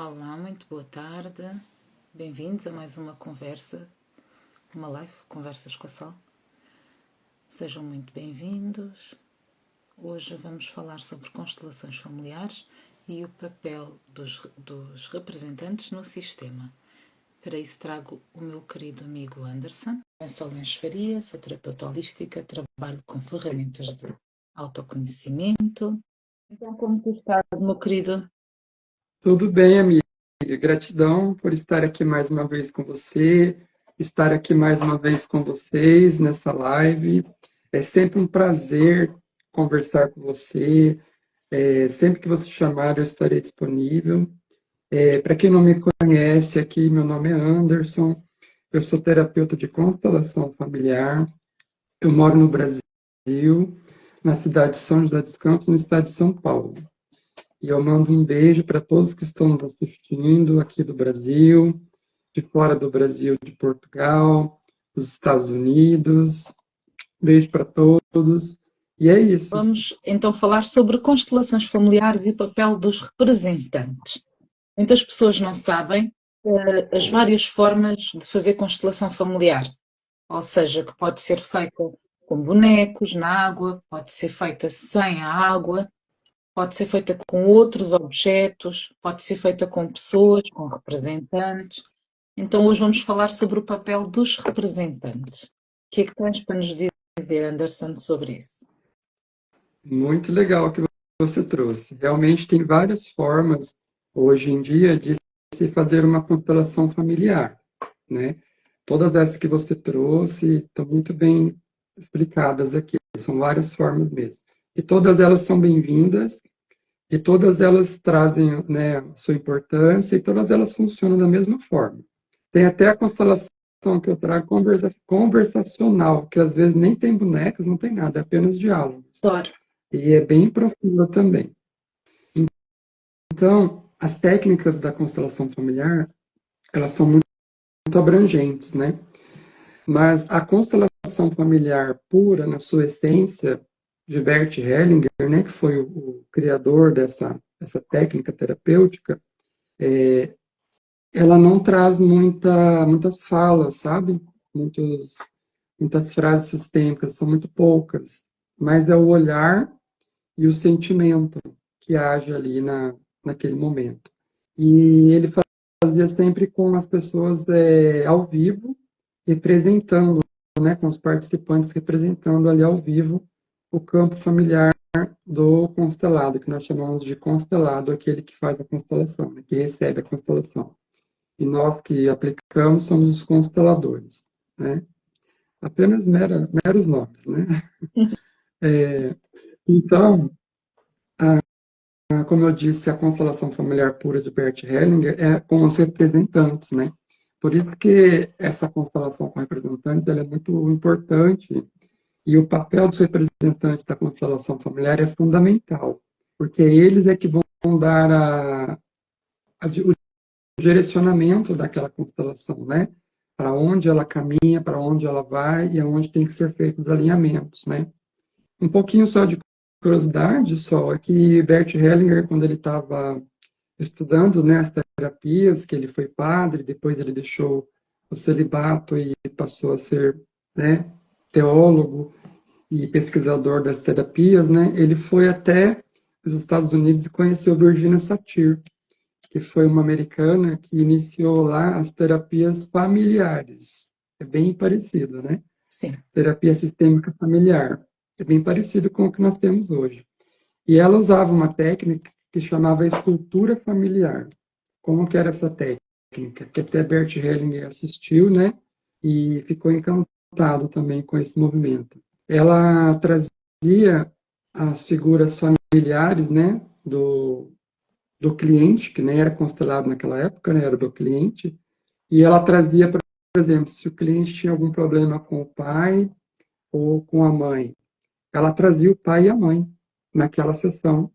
Olá, muito boa tarde. Bem-vindos a mais uma conversa, uma live, Conversas com a Sal. Sejam muito bem-vindos. Hoje vamos falar sobre constelações familiares e o papel dos representantes no sistema. Para isso trago o meu querido amigo Anderson. Sou Lens Faria, sou terapeuta holística, trabalho com ferramentas de autoconhecimento. Então, como tu estás, meu querido? Tudo bem, amiga. Gratidão por estar aqui mais uma vez com você, estar aqui mais uma vez com vocês nessa live. É sempre um prazer conversar com você. Sempre que você chamar, eu estarei disponível. Para quem não me conhece, aqui meu nome é Anderson. Eu sou terapeuta de constelação familiar. Eu moro no Brasil, na cidade de São José dos Campos, no estado de São Paulo. E eu mando um beijo para todos que estão nos assistindo aqui do Brasil, de fora do Brasil, de Portugal, dos Estados Unidos. Beijo para todos. E é isso. Vamos então falar sobre constelações familiares e o papel dos representantes. Muitas pessoas não sabem as várias formas de fazer constelação familiar, ou seja, que pode ser feita com bonecos na água, pode ser feita sem a água, pode ser feita com outros objetos, pode ser feita com pessoas, com representantes. Então hoje vamos falar sobre o papel dos representantes. O que é que tens para nos dizer, Anderson, sobre isso? Muito legal que você trouxe. Realmente tem várias formas, hoje em dia, de se fazer uma constelação familiar, né? Todas essas que você trouxe estão muito bem explicadas aqui. São várias formas mesmo. E todas elas são bem-vindas. E todas elas trazem, né, sua importância e todas elas funcionam da mesma forma. Tem até a constelação que eu trago conversacional, que às vezes nem tem bonecas, não tem nada, é apenas diálogos. Claro. E é bem profunda também. Então, as técnicas da constelação familiar, elas são muito abrangentes, né? Mas a constelação familiar pura, na sua essência, de Bert Hellinger, né, que foi o criador dessa técnica terapêutica, ela não traz muitas falas, sabe? Muitas frases sistêmicas, são muito poucas. Mas é o olhar e o sentimento que age ali naquele momento. E ele fazia sempre com as pessoas ao vivo, representando, né, com os participantes representando ali ao vivo o campo familiar do constelado, que nós chamamos de constelado, aquele que faz a constelação, né, que recebe a constelação. E nós que aplicamos somos os consteladores, né? Apenas meros nomes, né? Então, como eu disse, a constelação familiar pura de Bert Hellinger é com os representantes, né? Por isso que essa constelação com representantes ela é muito importante e o papel dos representantes da constelação familiar é fundamental, porque eles é que vão dar o direcionamento daquela constelação, né? Para onde ela caminha, para onde ela vai e aonde tem que ser feitos os alinhamentos, né? Um pouquinho só de curiosidade só é que Bert Hellinger, quando ele estava estudando, né, as terapias, que ele foi padre, depois ele deixou o celibato e passou a ser, né, teólogo e pesquisador das terapias, né, ele foi até os Estados Unidos e conheceu Virginia Satir, que foi uma americana que iniciou lá as terapias familiares. É bem parecido, né? Sim. Terapia sistêmica familiar. É bem parecido com o que nós temos hoje. E ela usava uma técnica que chamava escultura familiar. Como que era essa técnica? Que até Bert Hellinger assistiu, né? E ficou encantado também com esse movimento. Ela trazia as figuras familiares, né? Do cliente, que nem era constelado naquela época, né? Era do cliente. E ela trazia, por exemplo, se o cliente tinha algum problema com o pai ou com a mãe, ela trazia o pai e a mãe naquela sessão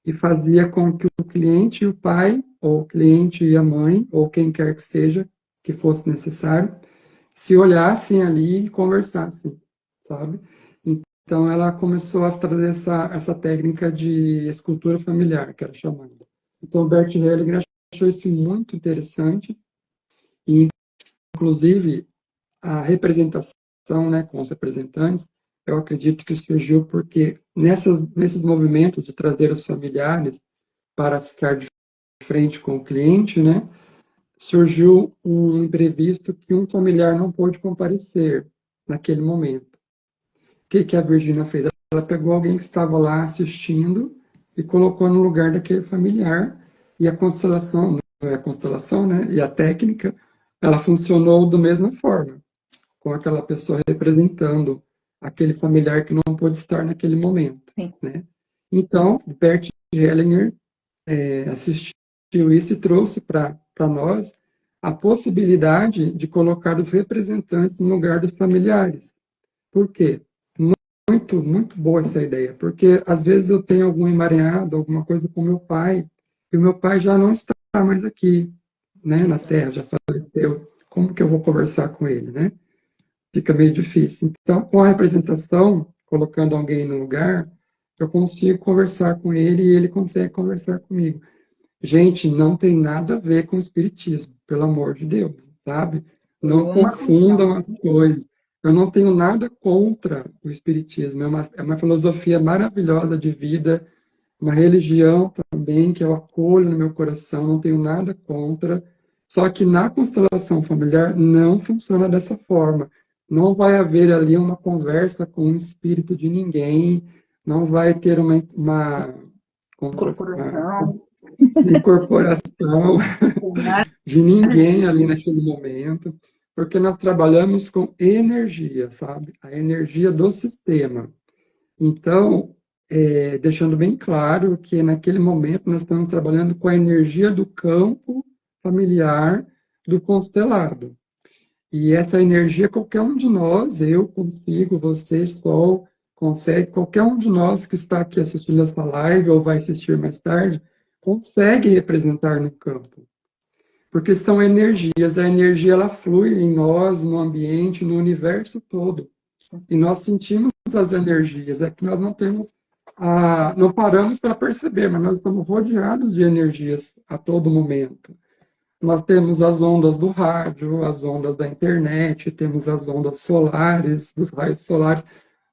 e fazia com que o cliente e o pai, ou o cliente e a mãe, ou quem quer que seja, que fosse necessário, se olhassem ali e conversassem, sabe? Então ela começou a trazer essa técnica de escultura familiar, que era chamada. Então Bert Hellinger achou isso muito interessante e, inclusive, a representação, né, com os representantes, eu acredito que surgiu porque nesses movimentos de trazer os familiares para ficar de frente com o cliente, né, surgiu um imprevisto que um familiar não pôde comparecer naquele momento. O que a Virgínia fez? Ela pegou alguém que estava lá assistindo e colocou no lugar daquele familiar, e a constelação, né, e a técnica, ela funcionou da mesma forma, com aquela pessoa representando aquele familiar que não pôde estar naquele momento, Sim. né? Então, Bert Hellinger assistiu isso e trouxe para nós a possibilidade de colocar os representantes no lugar dos familiares. Por quê? Muito, muito boa essa ideia, porque às vezes eu tenho algum emaranhado, alguma coisa com meu pai, e o meu pai já não está mais aqui, né, na Terra, já faleceu. Como que eu vou conversar com ele, né? Fica meio difícil. Então, com a representação, colocando alguém no lugar, eu consigo conversar com ele e ele consegue conversar comigo. Gente, não tem nada a ver com o espiritismo, pelo amor de Deus, sabe? Não confundam as coisas. Eu não tenho nada contra o espiritismo, é uma filosofia maravilhosa de vida, uma religião também que eu acolho no meu coração, não tenho nada contra. Só que na constelação familiar não funciona dessa forma. Não vai haver ali uma conversa com o espírito de ninguém, não vai ter uma Corporação. incorporação de ninguém ali naquele momento, porque nós trabalhamos com energia, sabe? A energia do sistema. Então, deixando bem claro que naquele momento nós estamos trabalhando com a energia do campo familiar do constelado. E essa energia, qualquer um de nós, eu consigo, você, Sol, consegue, qualquer um de nós que está aqui assistindo essa live ou vai assistir mais tarde, consegue representar no campo. Porque são energias, a energia ela flui em nós, no ambiente, no universo todo. E nós sentimos as energias, é que nós não temos, não paramos para perceber, mas nós estamos rodeados de energias a todo momento. Nós temos as ondas do rádio, as ondas da internet, temos as ondas solares, dos raios solares,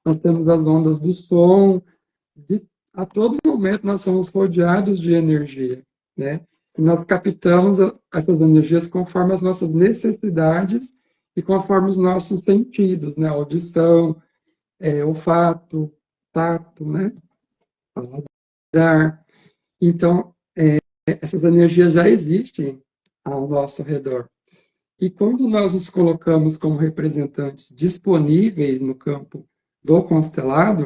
nós temos as ondas do som. A todo momento nós somos rodeados de energia, né? E nós captamos essas energias conforme as nossas necessidades e conforme os nossos sentidos, né? Audição, olfato, tato, né? Paladar. Então, essas energias já existem ao nosso redor. E quando nós nos colocamos como representantes disponíveis no campo do constelado,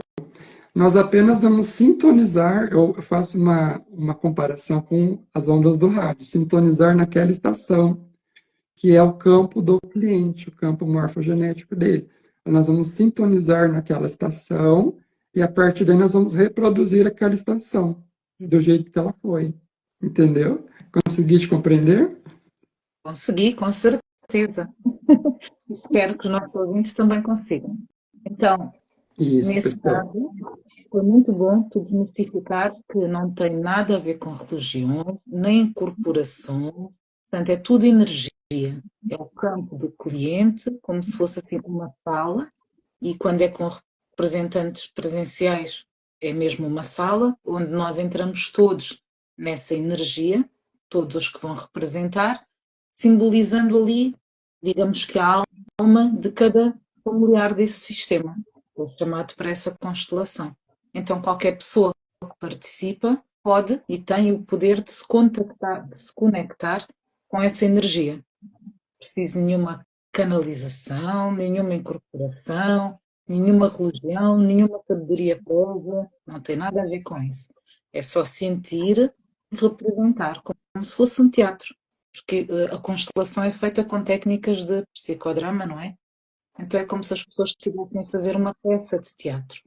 nós apenas vamos sintonizar, eu faço uma comparação com as ondas do rádio, sintonizar naquela estação, que é o campo do cliente, o campo morfogenético dele. Então, nós vamos sintonizar naquela estação e a partir daí nós vamos reproduzir aquela estação do jeito que ela foi. Entendeu? Consegui te compreender? Consegui, com certeza. Espero que os nossos ouvintes também consigam. Então, Isso, nesse pessoal. caso, foi muito bom tu desmistificar que não tem nada a ver com religião, nem corporação, portanto, é tudo energia. É o campo do cliente, como se fosse assim uma sala, e quando é com representantes presenciais, é mesmo uma sala, onde nós entramos todos nessa energia, todos os que vão representar, simbolizando ali, digamos que a alma de cada familiar desse sistema, é chamado para essa constelação. Então, qualquer pessoa que participa pode e tem o poder de se contactar, de se conectar com essa energia. Não precisa de nenhuma canalização, nenhuma incorporação, nenhuma religião, nenhuma sabedoria prévia, não tem nada a ver com isso. É só sentir e representar, como se fosse um teatro, porque a constelação é feita com técnicas de psicodrama, não é? Então é como se as pessoas estivessem a fazer uma peça de teatro.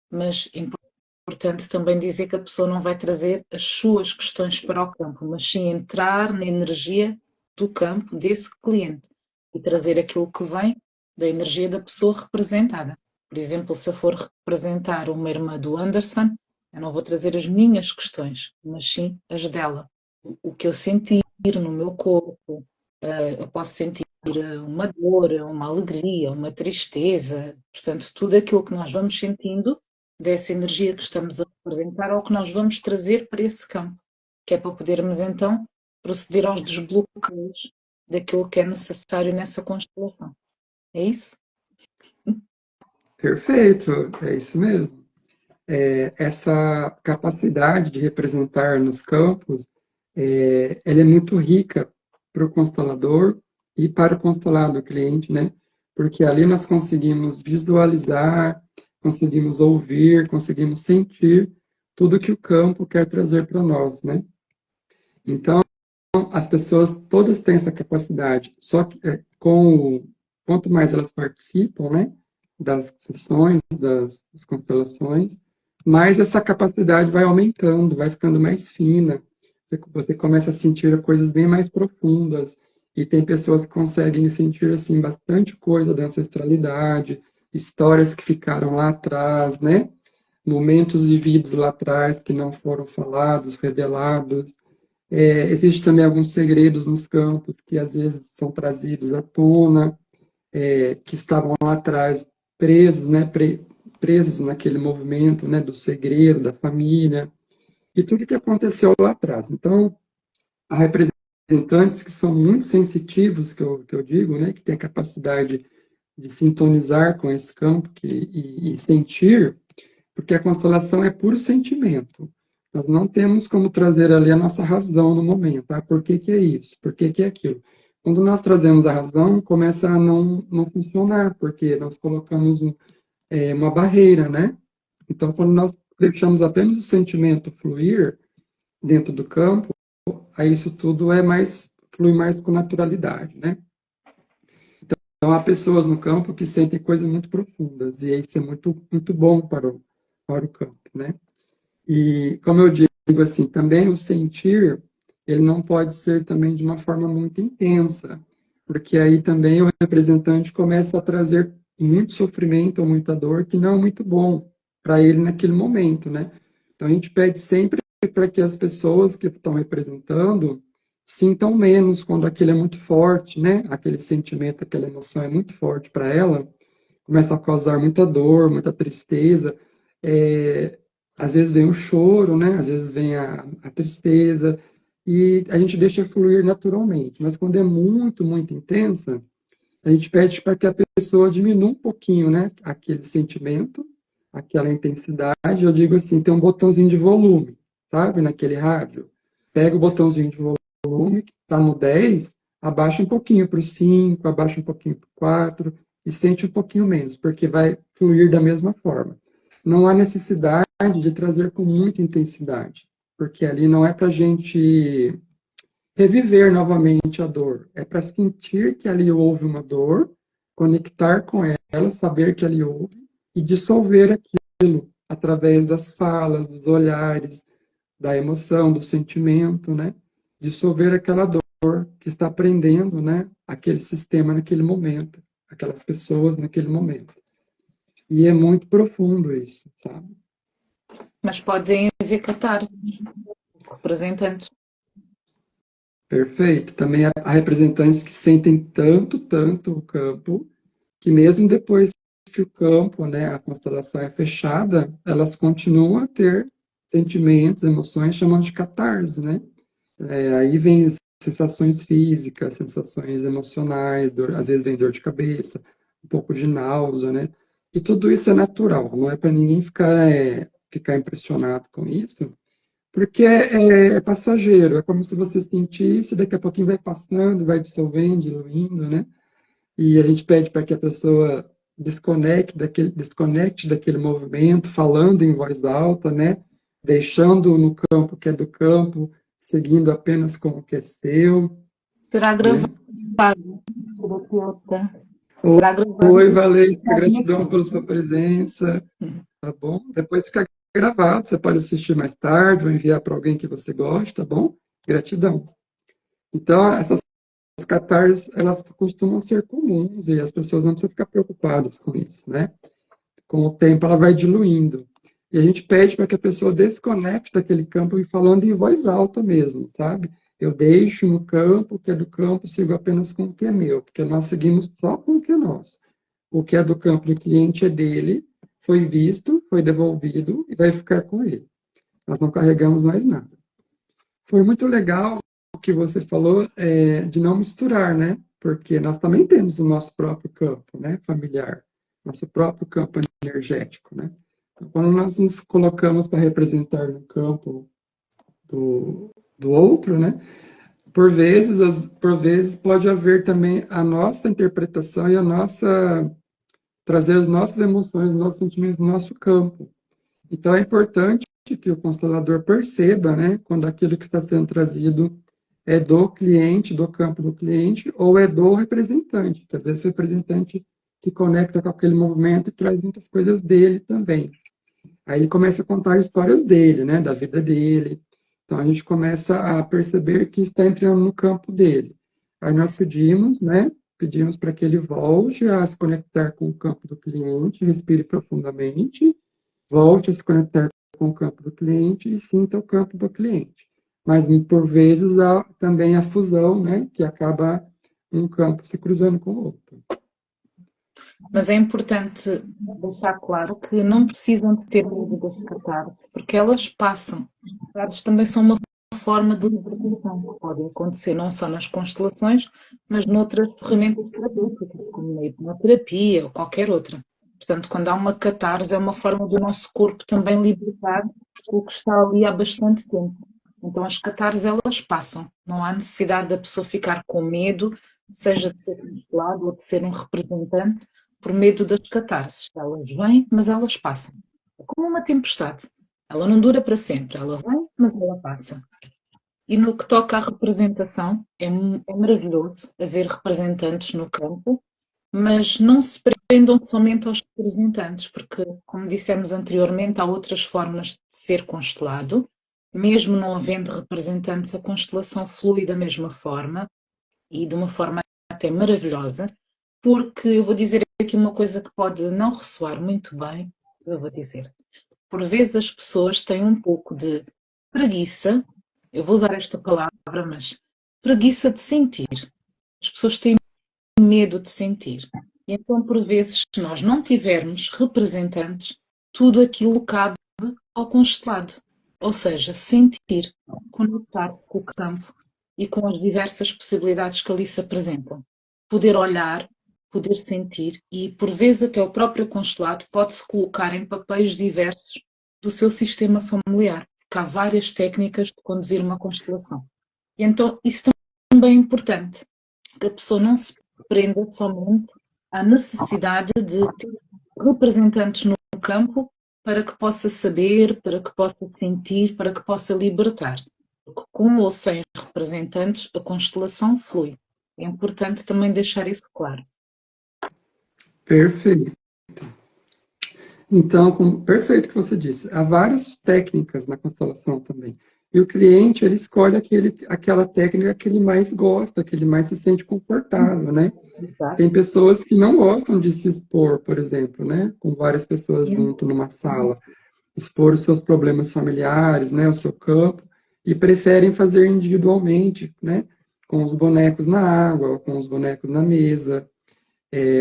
Mas é importante também dizer que a pessoa não vai trazer as suas questões para o campo, mas sim entrar na energia do campo desse cliente e trazer aquilo que vem da energia da pessoa representada. Por exemplo, se eu for representar uma irmã do Anderson, eu não vou trazer as minhas questões, mas sim as dela. O que eu senti, no meu corpo, eu posso sentir uma dor, uma alegria, uma tristeza, portanto, tudo aquilo que nós vamos sentindo dessa energia que estamos a representar ou que nós vamos trazer para esse campo, que é para podermos então proceder aos desbloqueios daquilo que é necessário nessa constelação. É isso? Perfeito, é isso mesmo. Essa capacidade de representar nos campos, ela é muito rica para o constelador e para o constelado, o cliente, né? Porque ali nós conseguimos visualizar, conseguimos ouvir, conseguimos sentir tudo que o campo quer trazer para nós, né? Então, as pessoas todas têm essa capacidade, só que quanto mais elas participam, né, das sessões, das constelações, mais essa capacidade vai aumentando, vai ficando mais fina. Você começa a sentir coisas bem mais profundas, e tem pessoas que conseguem sentir assim bastante coisa da ancestralidade, histórias que ficaram lá atrás, né? Momentos vividos lá atrás que não foram falados, revelados. Existem também alguns segredos nos campos que às vezes são trazidos à tona, que estavam lá atrás presos, né, presos naquele movimento, né, do segredo, da família, e tudo que aconteceu lá atrás. Então, há representantes que são muito sensitivos, que eu digo, né, que têm a capacidade de sintonizar com esse campo e sentir, porque a constelação é puro sentimento. Nós não temos como trazer ali a nossa razão no momento. Tá? Por que que é isso? Por que que é aquilo? Quando nós trazemos a razão, começa a não funcionar, porque nós colocamos uma barreira, né? Então, quando nós deixamos apenas o sentimento fluir dentro do campo, aí isso tudo flui mais com naturalidade, né? Então, há pessoas no campo que sentem coisas muito profundas, e isso é muito, muito bom para o campo, né? E, como eu digo assim, também o sentir, ele não pode ser também de uma forma muito intensa, porque aí também o representante começa a trazer muito sofrimento ou muita dor que não é muito bom para ele naquele momento, né? Então a gente pede sempre para que as pessoas que estão representando sintam menos quando aquilo é muito forte, né? Aquele sentimento, aquela emoção é muito forte para ela, começa a causar muita dor, muita tristeza. É, às vezes vem o choro, né? Às vezes vem a tristeza, e a gente deixa fluir naturalmente. Mas quando é muito, muito intensa, a gente pede para que a pessoa diminua um pouquinho, né? Aquele sentimento, aquela intensidade. Eu digo assim, tem um botãozinho de volume, sabe? Naquele rádio. Pega o botãozinho de volume, que está no 10, abaixa um pouquinho para o 5, abaixa um pouquinho para o 4, e sente um pouquinho menos, porque vai fluir da mesma forma. Não há necessidade de trazer com muita intensidade, porque ali não é para a gente reviver novamente a dor, é para sentir que ali houve uma dor, conectar com ela, saber que ali houve e dissolver aquilo através das falas, dos olhares, da emoção, do sentimento, né? Dissolver aquela dor que está prendendo, né? Aquele sistema naquele momento, aquelas pessoas naquele momento. E é muito profundo isso, sabe? Mas podem haver catarse, representantes. Perfeito. Também há representantes que sentem tanto, tanto o campo, que mesmo depois que o campo, né, a constelação é fechada, elas continuam a ter sentimentos, emoções, chamamos de catarse, né? Aí vem as sensações físicas, sensações emocionais, às vezes vem dor de cabeça, um pouco de náusea, né? E tudo isso é natural, não é para ninguém ficar impressionado com isso, porque é passageiro, é como se você sentisse, daqui a pouquinho vai passando, vai dissolvendo, diluindo, né? E a gente pede para que a pessoa desconecte daquele movimento, falando em voz alta, né? Deixando no campo que é do campo, seguindo apenas com o que é seu, Será né? gravado, terapeuta. Será gravado. Oi, Valesca, gratidão pela sua presença, tá bom? Depois fica gravado, você pode assistir mais tarde ou enviar para alguém que você gosta, tá bom? Gratidão. Então, essas catarses, elas costumam ser comuns e as pessoas não precisam ficar preocupadas com isso, né? Com o tempo, ela vai diluindo. E a gente pede para que a pessoa desconecte daquele campo e falando em voz alta mesmo, sabe? Eu deixo no campo o que é do campo, sigo apenas com o que é meu, porque nós seguimos só com o que é nosso. O que é do campo do cliente é dele, foi visto, foi devolvido e vai ficar com ele. Nós não carregamos mais nada. Foi muito legal o que você falou de não misturar, né? Porque nós também temos o nosso próprio campo, né? Familiar, nosso próprio campo energético, né? Então, quando nós nos colocamos para representar no campo do outro, né? Por vezes pode haver também a nossa interpretação e a nossa trazer as nossas emoções, os nossos sentimentos no nosso campo. Então é importante que o constelador perceba, né, quando aquilo que está sendo trazido é do cliente, do campo do cliente, ou é do representante, que às vezes o representante se conecta com aquele movimento e traz muitas coisas dele também. Aí ele começa a contar histórias dele, né, da vida dele. Então a gente começa a perceber que está entrando no campo dele. Aí nós pedimos, né, pedimos para que ele volte a se conectar com o campo do cliente, respire profundamente, volte a se conectar com o campo do cliente e sinta o campo do cliente. Mas, por vezes, há também a fusão, né, que acaba um campo se cruzando com o outro. Mas é importante deixar claro que não precisam de ter medo das catarses, porque elas passam. As catarses também são uma forma de libertação que pode acontecer não só nas constelações, mas noutras ferramentas terapêuticas, como a hipnoterapia ou qualquer outra. Portanto, quando há uma catarse, é uma forma do nosso corpo também libertar o que está ali há bastante tempo. Então, as catarses, elas passam. Não há necessidade da pessoa ficar com medo, seja de ser constelado ou de ser um representante, por medo das catarses. Elas vêm, mas elas passam. É como uma tempestade. Ela não dura para sempre. Ela vem, mas ela passa. E no que toca à representação, é maravilhoso haver representantes no campo, mas não se prendam somente aos representantes, porque, como dissemos anteriormente, há outras formas de ser constelado. Mesmo não havendo representantes, a constelação flui da mesma forma e de uma forma até maravilhosa, porque eu vou dizer aqui uma coisa que pode não ressoar muito bem, eu vou dizer. Por vezes as pessoas têm um pouco de preguiça, eu vou usar esta palavra, mas preguiça de sentir. As pessoas têm medo de sentir. E então, por vezes, se nós não tivermos representantes, tudo aquilo cabe ao constelado. Ou seja, sentir, conectar com o campo e com as diversas possibilidades que ali se apresentam. Poder olhar, poder sentir e, por vezes, até o próprio constelado pode-se colocar em papéis diversos do seu sistema familiar, porque há várias técnicas de conduzir uma constelação. E então, isso também é importante, que a pessoa não se prenda somente à necessidade de ter representantes no campo para que possa saber, para que possa sentir, para que possa libertar. Com ou sem representantes, a constelação flui. É importante também deixar isso claro. Perfeito. Então, perfeito o que você disse. Há várias técnicas na constelação também. E o cliente, ele escolhe aquela técnica que ele mais gosta, que ele mais se sente confortável, né? Exato. Tem pessoas que não gostam de se expor, por exemplo, né? Com várias pessoas junto numa sala. Expor os seus problemas familiares, né? O seu campo. E preferem fazer individualmente, né? Com os bonecos na água, ou com os bonecos na mesa,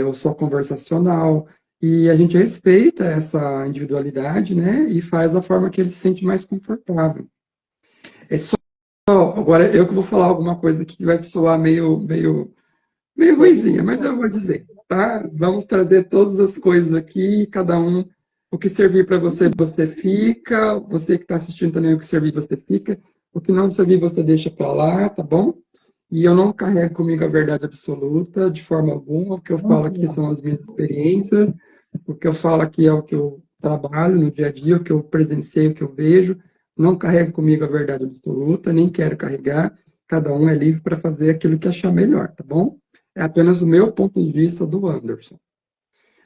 ou só conversacional. E a gente respeita essa individualidade, né? E faz da forma que ele se sente mais confortável. É só. Agora, eu que vou falar alguma coisa que vai soar meio ruizinha, mas eu vou dizer, tá? Vamos trazer todas as coisas aqui, cada um, o que servir para você, você fica, você que está assistindo também, o que servir, você fica, o que não servir, você deixa para lá, tá bom? E eu não carrego comigo a verdade absoluta, de forma alguma, o que eu falo aqui são as minhas experiências, o que eu falo aqui é o que eu trabalho no dia a dia, o que eu presenciei, o que eu vejo, não carrego comigo a verdade absoluta, nem quero carregar, cada um é livre para fazer aquilo que achar melhor, tá bom? É apenas o meu ponto de vista do Anderson.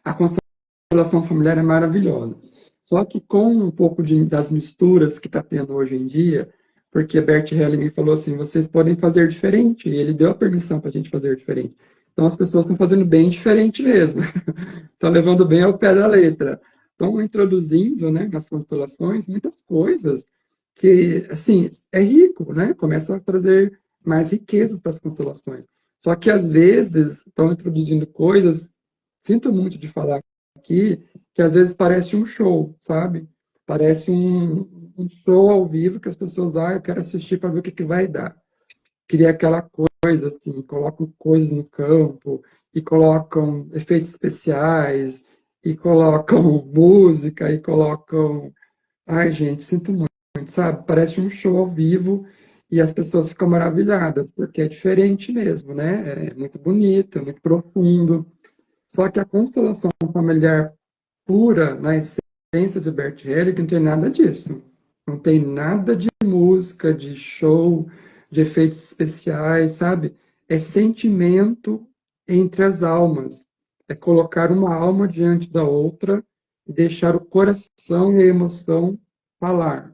A constelação familiar é maravilhosa. Só que com um pouco das misturas que está tendo hoje em dia, porque Bert Hellinger falou assim, vocês podem fazer diferente, e ele deu a permissão para a gente fazer diferente. Então as pessoas estão fazendo bem diferente mesmo. Estão levando bem ao pé da letra. Estão introduzindo, né, nas constelações muitas coisas que, assim, é rico, né? Começa a trazer mais riquezas para as constelações. Só que, às vezes, estão introduzindo coisas, sinto muito de falar aqui, que às vezes parece um show, sabe? Parece um show ao vivo que as pessoas, eu quero assistir para ver o que, que vai dar. Cria aquela coisa, assim, colocam coisas no campo, e colocam efeitos especiais, e colocam música, e colocam... Ai, gente, sinto muito, sabe? Parece um show ao vivo e as pessoas ficam maravilhadas, porque é diferente mesmo, né? É muito bonito, é muito profundo. Só que a constelação familiar pura, na essência de Bert Hellinger, não tem nada disso. Não tem nada de música, de show, de efeitos especiais, sabe? É sentimento entre as almas. É colocar uma alma diante da outra e deixar o coração e a emoção falar.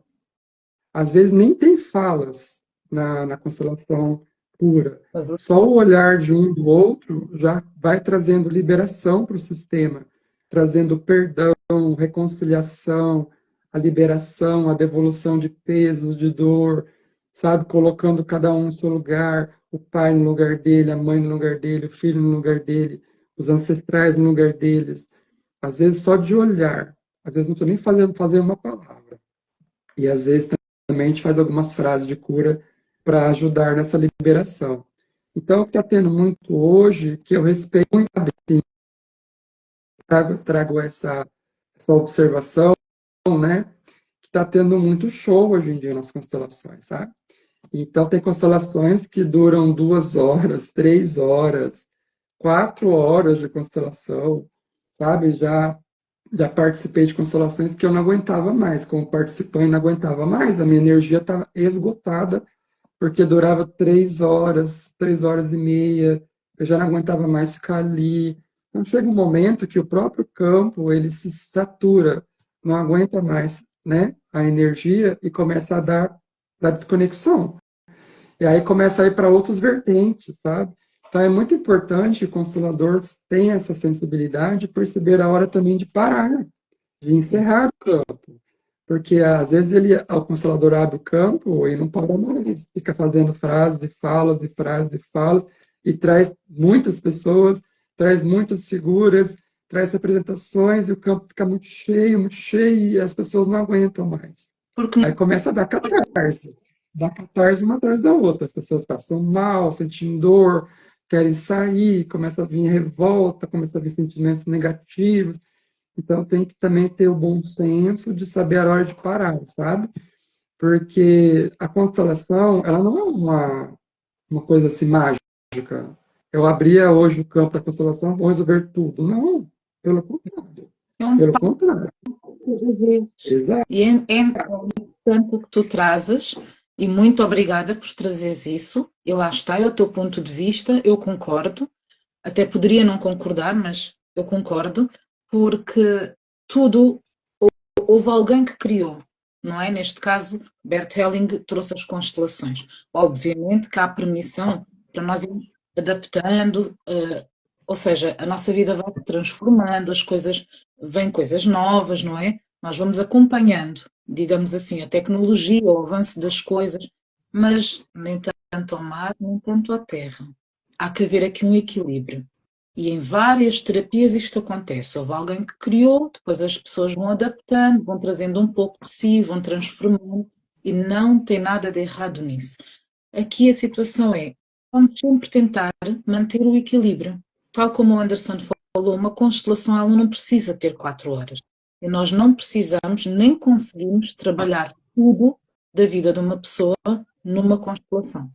Às vezes nem tem falas na constelação pura. Mas Só o olhar de um do outro já vai trazendo liberação para o sistema, trazendo perdão, reconciliação, a liberação, a devolução de pesos, de dor, sabe? Colocando cada um no seu lugar, o pai no lugar dele, a mãe no lugar dele, o filho no lugar dele, os ancestrais no lugar deles. Às vezes só de olhar, às vezes não estou nem fazer uma palavra. E às vezes também a gente faz algumas frases de cura para ajudar nessa liberação. Então, o que está tendo muito hoje, que eu respeito muito, assim, trago essa observação, né? Que está tendo muito show hoje em dia nas constelações, sabe? Então, tem constelações que duram 2 horas, 3 horas, 4 horas de constelação, sabe? Já participei de constelações que eu não aguentava mais, como participante, não aguentava mais, a minha energia estava esgotada, porque durava 3 horas, 3 horas e meia, eu já não aguentava mais ficar ali. Então chega um momento que o próprio campo, ele se satura, não aguenta mais, né, a energia e começa a dar desconexão. E aí começa a ir para outros vertentes, sabe? Então é muito importante que o constelador tenha essa sensibilidade, perceber a hora também de parar, de encerrar o campo. Porque às vezes o constelador abre o campo e não para mais, fica fazendo frases e falas e frases e falas, e traz muitas pessoas, traz muitas figuras, traz representações, e o campo fica muito cheio, e as pessoas não aguentam mais. porque Aí começa a dar catarse. Dá catarse uma atrás da outra. As pessoas passam mal, sentindo dor, querem sair, começa a vir revolta, começa a vir sentimentos negativos. Então tem que também ter o bom senso de saber a hora de parar, sabe? Porque a constelação, ela não é uma coisa assim mágica. Eu abria hoje o campo da constelação, vou resolver tudo. Não, pelo contrário. é um Pelo passo contrário. de vez. Exato. E é interessante o que tu trazes, e muito obrigada por trazeres isso. E lá está, é o teu ponto de vista, eu concordo. Até poderia não concordar, mas eu concordo, porque tudo houve alguém que criou, não é? Neste caso, Bert Helling trouxe as constelações. Obviamente que há permissão para nós irmos adaptando, ou seja, a nossa vida vai se transformando, as coisas, vêm coisas novas, não é? Nós vamos acompanhando, digamos assim, a tecnologia, o avanço das coisas, mas nem tanto ao mar, nem tanto à terra. Há que haver aqui um equilíbrio. E em várias terapias isto acontece. Houve alguém que criou, depois as pessoas vão adaptando, vão trazendo um pouco de si, vão transformando, e não tem nada de errado nisso. Aqui a situação é, vamos sempre tentar manter o equilíbrio. Tal como o Anderson falou, uma constelação ela não precisa ter 4 horas. E nós não precisamos nem conseguimos trabalhar tudo da vida de uma pessoa numa constelação.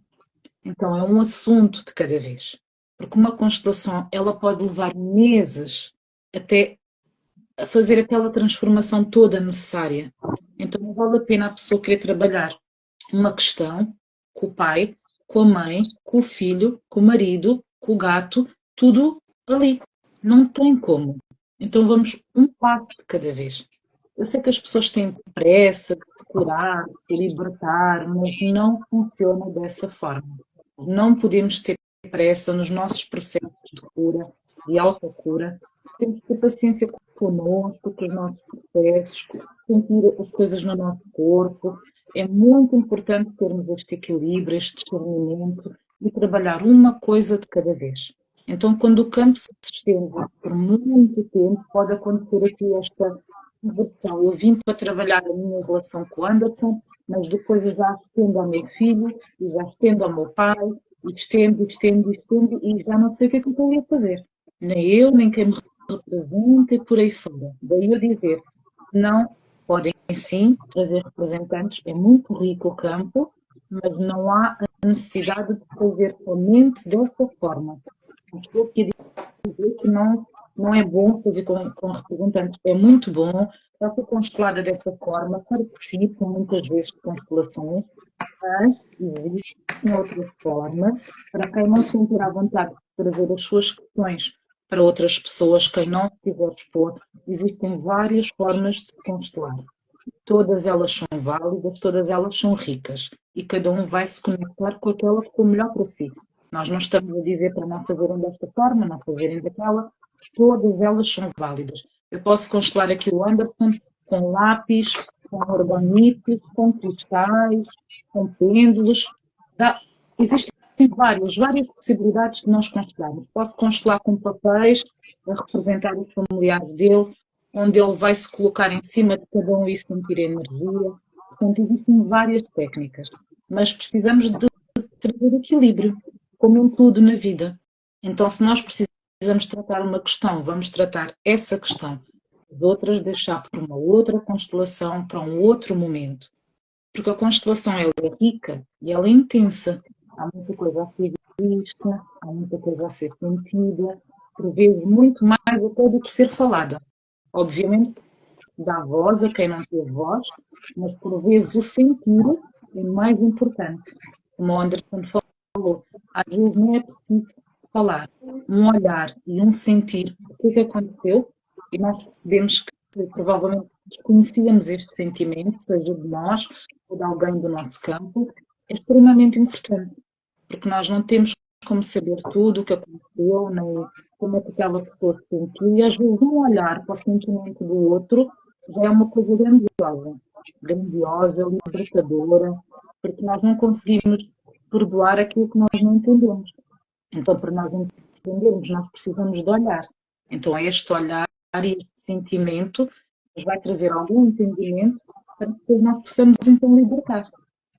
Então é um assunto de cada vez. Porque uma constelação, ela pode levar meses até a fazer aquela transformação toda necessária. Então não vale a pena a pessoa querer trabalhar uma questão com o pai, com a mãe, com o filho, com o marido, com o gato, tudo ali. Não tem como. Então vamos um passo de cada vez. Eu sei que as pessoas têm pressa de se curar, de se libertar, mas não funciona dessa forma. Não podemos ter pressa nos nossos processos de cura, de autocura. Temos que ter paciência connosco, com os nossos processos. sentir as coisas no nosso corpo. É muito importante termos este equilíbrio, este discernimento e trabalhar uma coisa de cada vez. Então, quando o campo se estende por muito tempo, pode acontecer aqui esta inversão. Eu vim para trabalhar a minha relação com o Anderson, mas depois eu já estendo ao meu filho, e já estendo ao meu pai, e estendo, e já não sei o que é que eu estou a fazer. Nem eu, nem quem me representa, e por aí fora. Daí eu dizer, não, podem sim trazer representantes, é muito rico o campo, mas não há a necessidade de fazer somente dessa forma. Não estou aqui a dizer que não é bom fazer com representantes, é muito bom, já foi constelada dessa forma, participo muitas vezes de constelações, mas existem outras formas para quem não se sentir à vontade de trazer as suas questões para outras pessoas, quem não se quiser expor, existem várias formas de se constelar. Todas elas são válidas, todas elas são ricas e cada um vai se conectar com aquela que for melhor para si. Nós não estamos a dizer para não fazerem desta forma, não fazerem daquela, todas elas são válidas. Eu posso constelar aqui o Anderson com lápis, com organitos, com cristais, com pêndulos. Existem várias possibilidades de nós constelarmos. Posso constelar com papéis a representar os familiares dele, onde ele vai se colocar em cima de cada um e sentir a energia. Portanto, existem várias técnicas, mas precisamos de trazer equilíbrio, como em tudo na vida. Então, se nós precisamos tratar uma questão, vamos tratar essa questão. As outras deixar para uma outra constelação, para um outro momento. Porque a constelação ela é rica e ela é intensa. Há muita coisa a ser vista, há muita coisa a ser sentida, por vezes muito mais até do que ser falada. Obviamente dá voz a quem não tem voz, mas por vezes o sentir é mais importante. Como o Anderson falou, às vezes não é preciso falar. Um olhar e um sentir o que é que aconteceu e nós percebemos que provavelmente desconhecíamos este sentimento, seja de nós ou de alguém do nosso campo, é extremamente importante, porque nós não temos como saber tudo o que aconteceu, nem como é que aquela pessoa se sentiu, e às vezes um olhar para o sentimento do outro já é uma coisa grandiosa, libertadora, porque nós não conseguimos perdoar aquilo que nós não entendemos. Então, para nós entendermos, nós precisamos de olhar. Então, este olhar e este sentimento nos vai trazer algum entendimento para que depois nós possamos então libertar.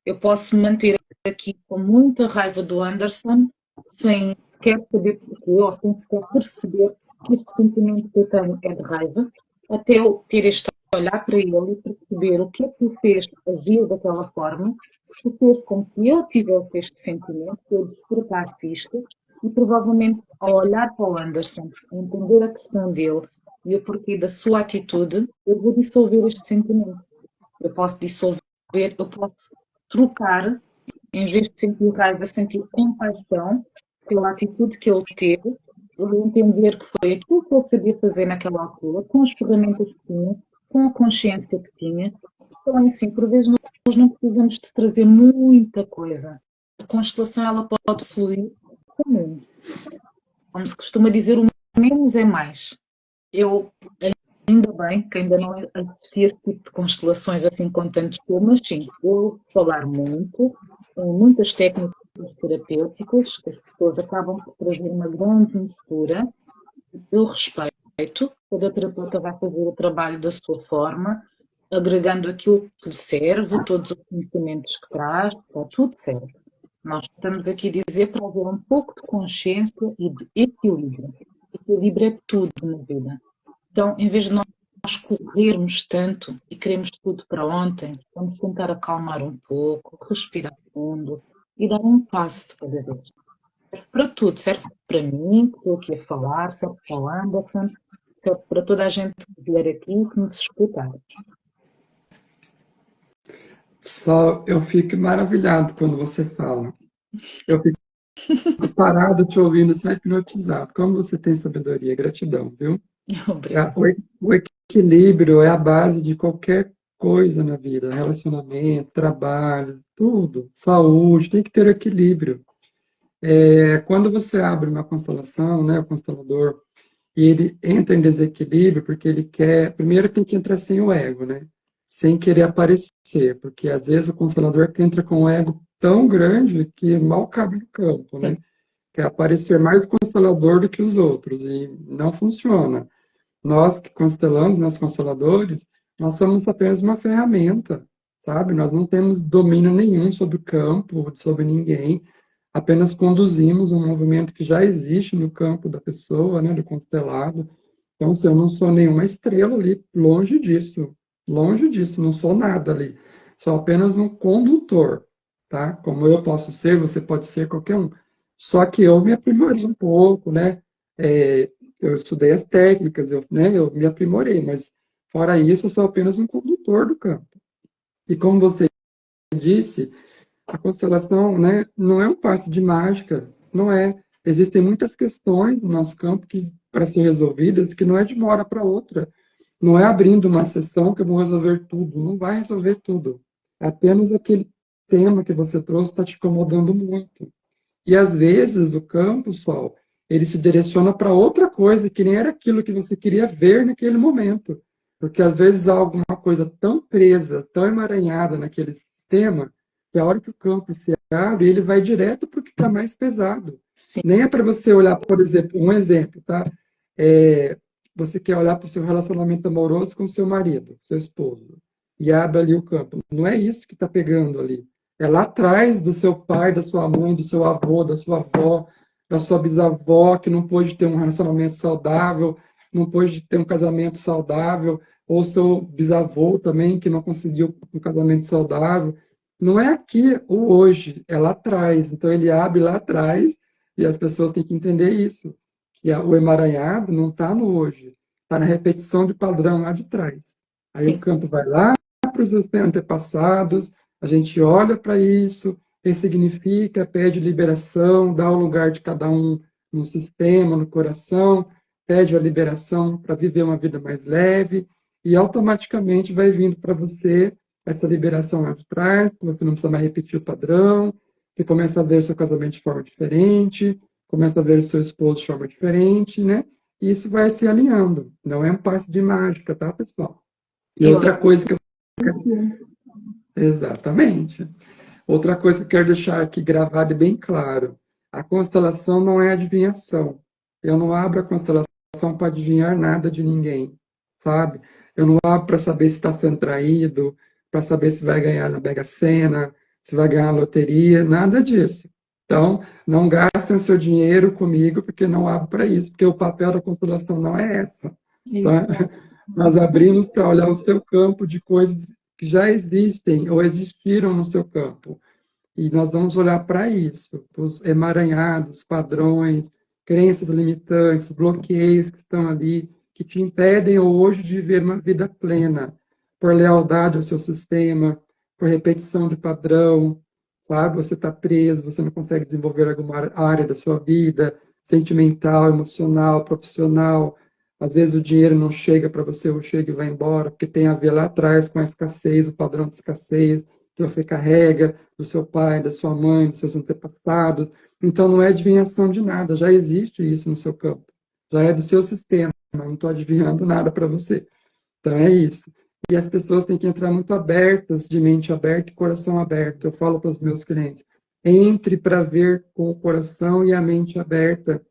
Eu posso me manter aqui com muita raiva do Anderson, sem sequer saber porquê, ou sem sequer perceber que este sentimento que eu tenho é de raiva, até eu ter este olhar para ele e perceber o que é que o fez agir daquela forma, que fez com que eu tivesse este sentimento, que eu despertasse isto, e provavelmente ao olhar para o Anderson, entender a questão dele e o porquê da sua atitude, eu vou dissolver este sentimento. Eu posso dissolver, eu posso trocar, em vez de sentir raiva, sentir compaixão pela atitude que ele teve, ele entender que foi aquilo que ele sabia fazer naquela altura, com as ferramentas que tinha, com a consciência que tinha. Então, assim, por vezes nós não precisamos de trazer muita coisa. A constelação, ela pode fluir com menos. Como se costuma dizer, o menos é mais. Eu, ainda bem que ainda não assisti esse tipo de constelações assim com tantos temas, sim, vou falar muito, em muitas técnicas terapêuticas, que as pessoas acabam por trazer uma grande mistura. Eu respeito, cada terapeuta vai fazer o trabalho da sua forma, agregando aquilo que lhe serve, todos os conhecimentos que traz, está tudo certo. Nós estamos aqui a dizer para haver um pouco de consciência e de equilíbrio. Equilíbrio é tudo na vida. Então, em vez de nós corrermos tanto e queremos tudo para ontem, vamos tentar acalmar um pouco, respirar fundo e dar um passo de cada vez. Serve para tudo, serve para mim, que estou aqui a falar, serve para o Anderson, serve para toda a gente que vier aqui e que nos escutar. Só eu fico maravilhado quando você fala. Eu fico parado te ouvindo, só hipnotizado. Como você tem sabedoria, gratidão, viu? Obrigada. O equilíbrio é a base de qualquer coisa na vida, relacionamento, trabalho, tudo, saúde, tem que ter equilíbrio. Quando você abre uma constelação, né, o constelador, e ele entra em desequilíbrio porque ele quer, primeiro tem que entrar sem o ego, né? sem querer aparecer, porque às vezes o constelador que entra com um ego tão grande que mal cabe no campo, sim, né? Quer aparecer mais o constelador do que os outros, e não funciona. Nós que constelamos, nós consteladores, nós somos apenas uma ferramenta, sabe? Nós não temos domínio nenhum sobre o campo, sobre ninguém, apenas conduzimos um movimento que já existe no campo da pessoa, né, do constelado. Então, assim, eu não sou nenhuma estrela ali, longe disso, não sou nada ali. Sou apenas um condutor, tá? Como eu posso ser, você pode ser qualquer um. Só que eu me aprimorei um pouco, né? É, eu estudei as técnicas, eu me aprimorei, mas fora isso, eu sou apenas um condutor do campo. E como você disse, a constelação, né, não é um passe de mágica, não é. Existem muitas questões no nosso campo que para ser resolvidas que não é de uma hora para outra. Não é abrindo uma sessão que eu vou resolver tudo, não vai resolver tudo. É apenas aquele tema que você trouxe está te incomodando muito. E às vezes o campo, Sol, ele se direciona para outra coisa que nem era aquilo que você queria ver naquele momento. Porque às vezes há alguma coisa tão presa, tão emaranhada naquele sistema, que a hora que o campo se abre, ele vai direto para o que está mais pesado. sim, Nem é para você olhar, por exemplo, um exemplo, tá? É, você quer olhar para o seu relacionamento amoroso com o seu marido, seu esposo, e abre ali o campo. Não é isso que está pegando ali. É lá atrás do seu pai, da sua mãe, do seu avô, da sua avó, da sua bisavó, que não pôde ter um relacionamento saudável, não pôde ter um casamento saudável, ou seu bisavô também, que não conseguiu um casamento saudável. Não é aqui o hoje, é lá atrás. Então ele abre lá atrás e as pessoas têm que entender isso, que o emaranhado não está no hoje, está na repetição de padrão lá de trás. Aí o sim. campo vai lá para os antepassados, a gente olha para isso, ressignifica, pede liberação, dá o lugar de cada um no sistema, no coração, pede a liberação para viver uma vida mais leve e automaticamente vai vindo para você essa liberação lá de trás, você não precisa mais repetir o padrão, você começa a ver seu casamento de forma diferente, começa a ver o seu esposo de forma diferente, né? E isso vai se alinhando. Não é um passe de mágica, tá, pessoal? E Eu outra coisa que eu... Exatamente. Outra coisa que eu quero deixar aqui gravado e bem claro: a constelação não é adivinhação. Eu não abro a constelação para adivinhar nada de ninguém, sabe? Eu não abro para saber se está sendo traído, para saber se vai ganhar na Mega Sena, se vai ganhar na loteria, nada disso. Então, não gastem o seu dinheiro comigo, porque não abro para isso, porque o papel da constelação não é essa, tá? exato. Nós abrimos para olhar o seu campo de coisas que já existem ou existiram no seu campo. E nós vamos olhar para isso, para os emaranhados, padrões, crenças limitantes, bloqueios que estão ali, que te impedem hoje de viver uma vida plena, por lealdade ao seu sistema, por repetição de padrão, sabe? Você está preso, você não consegue desenvolver alguma área da sua vida, sentimental, emocional, profissional. Às vezes o dinheiro não chega para você, ou chega e vai embora, porque tem a ver lá atrás com a escassez, o padrão de escassez que você carrega do seu pai, da sua mãe, dos seus antepassados. Então não é adivinhação de nada, já existe isso no seu campo, já é do seu sistema, não estou adivinhando nada para você. Então é isso. E as pessoas têm que entrar muito abertas, de mente aberta e coração aberto. Eu falo para os meus clientes: entre para ver com o coração e a mente aberta,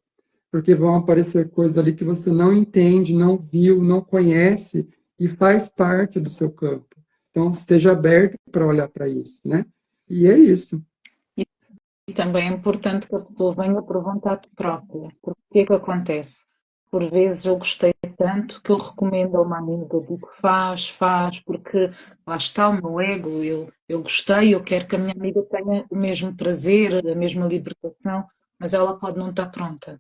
porque vão aparecer coisas ali que você não entende, não viu, não conhece e faz parte do seu campo. Então, esteja aberto para olhar para isso, né? E é isso. E também é importante que a pessoa venha por vontade própria. Porque o que é que acontece? Por vezes eu gostei tanto que eu recomendo a uma amiga, digo faz, porque lá está o meu ego, eu gostei, eu quero que a minha amiga tenha o mesmo prazer, a mesma libertação, mas ela pode não estar pronta.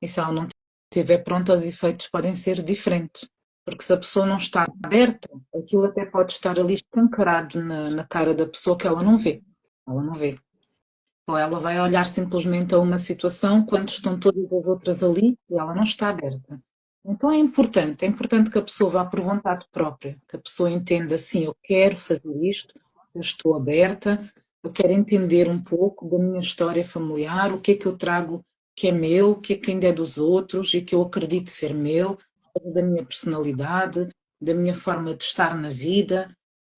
E se ela não estiver pronta, os efeitos podem ser diferentes. Porque se a pessoa não está aberta, aquilo até pode estar ali escancarado na cara da pessoa que ela não vê. Ela não vê. Ou ela vai olhar simplesmente a uma situação quando estão todas as outras ali e ela não está aberta. Então é importante que a pessoa vá por vontade própria, que a pessoa entenda assim, eu quero fazer isto, eu estou aberta, eu quero entender um pouco da minha história familiar, o que é que eu trago que é meu, o que é que ainda é dos outros e que eu acredito ser meu, seja da minha personalidade, da minha forma de estar na vida,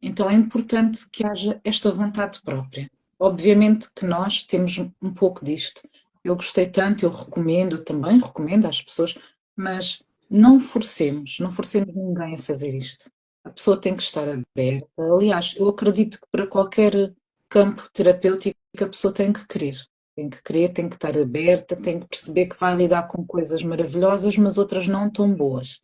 Então é importante que haja esta vontade própria. Obviamente que nós temos um pouco disto. Eu gostei tanto, eu recomendo, também recomendo às pessoas, mas não forcemos ninguém a fazer isto. A pessoa tem que estar aberta. Aliás, eu acredito que para qualquer campo terapêutico a pessoa tem que querer. Tem que querer, tem que estar aberta, tem que perceber que vai lidar com coisas maravilhosas, mas outras não tão boas.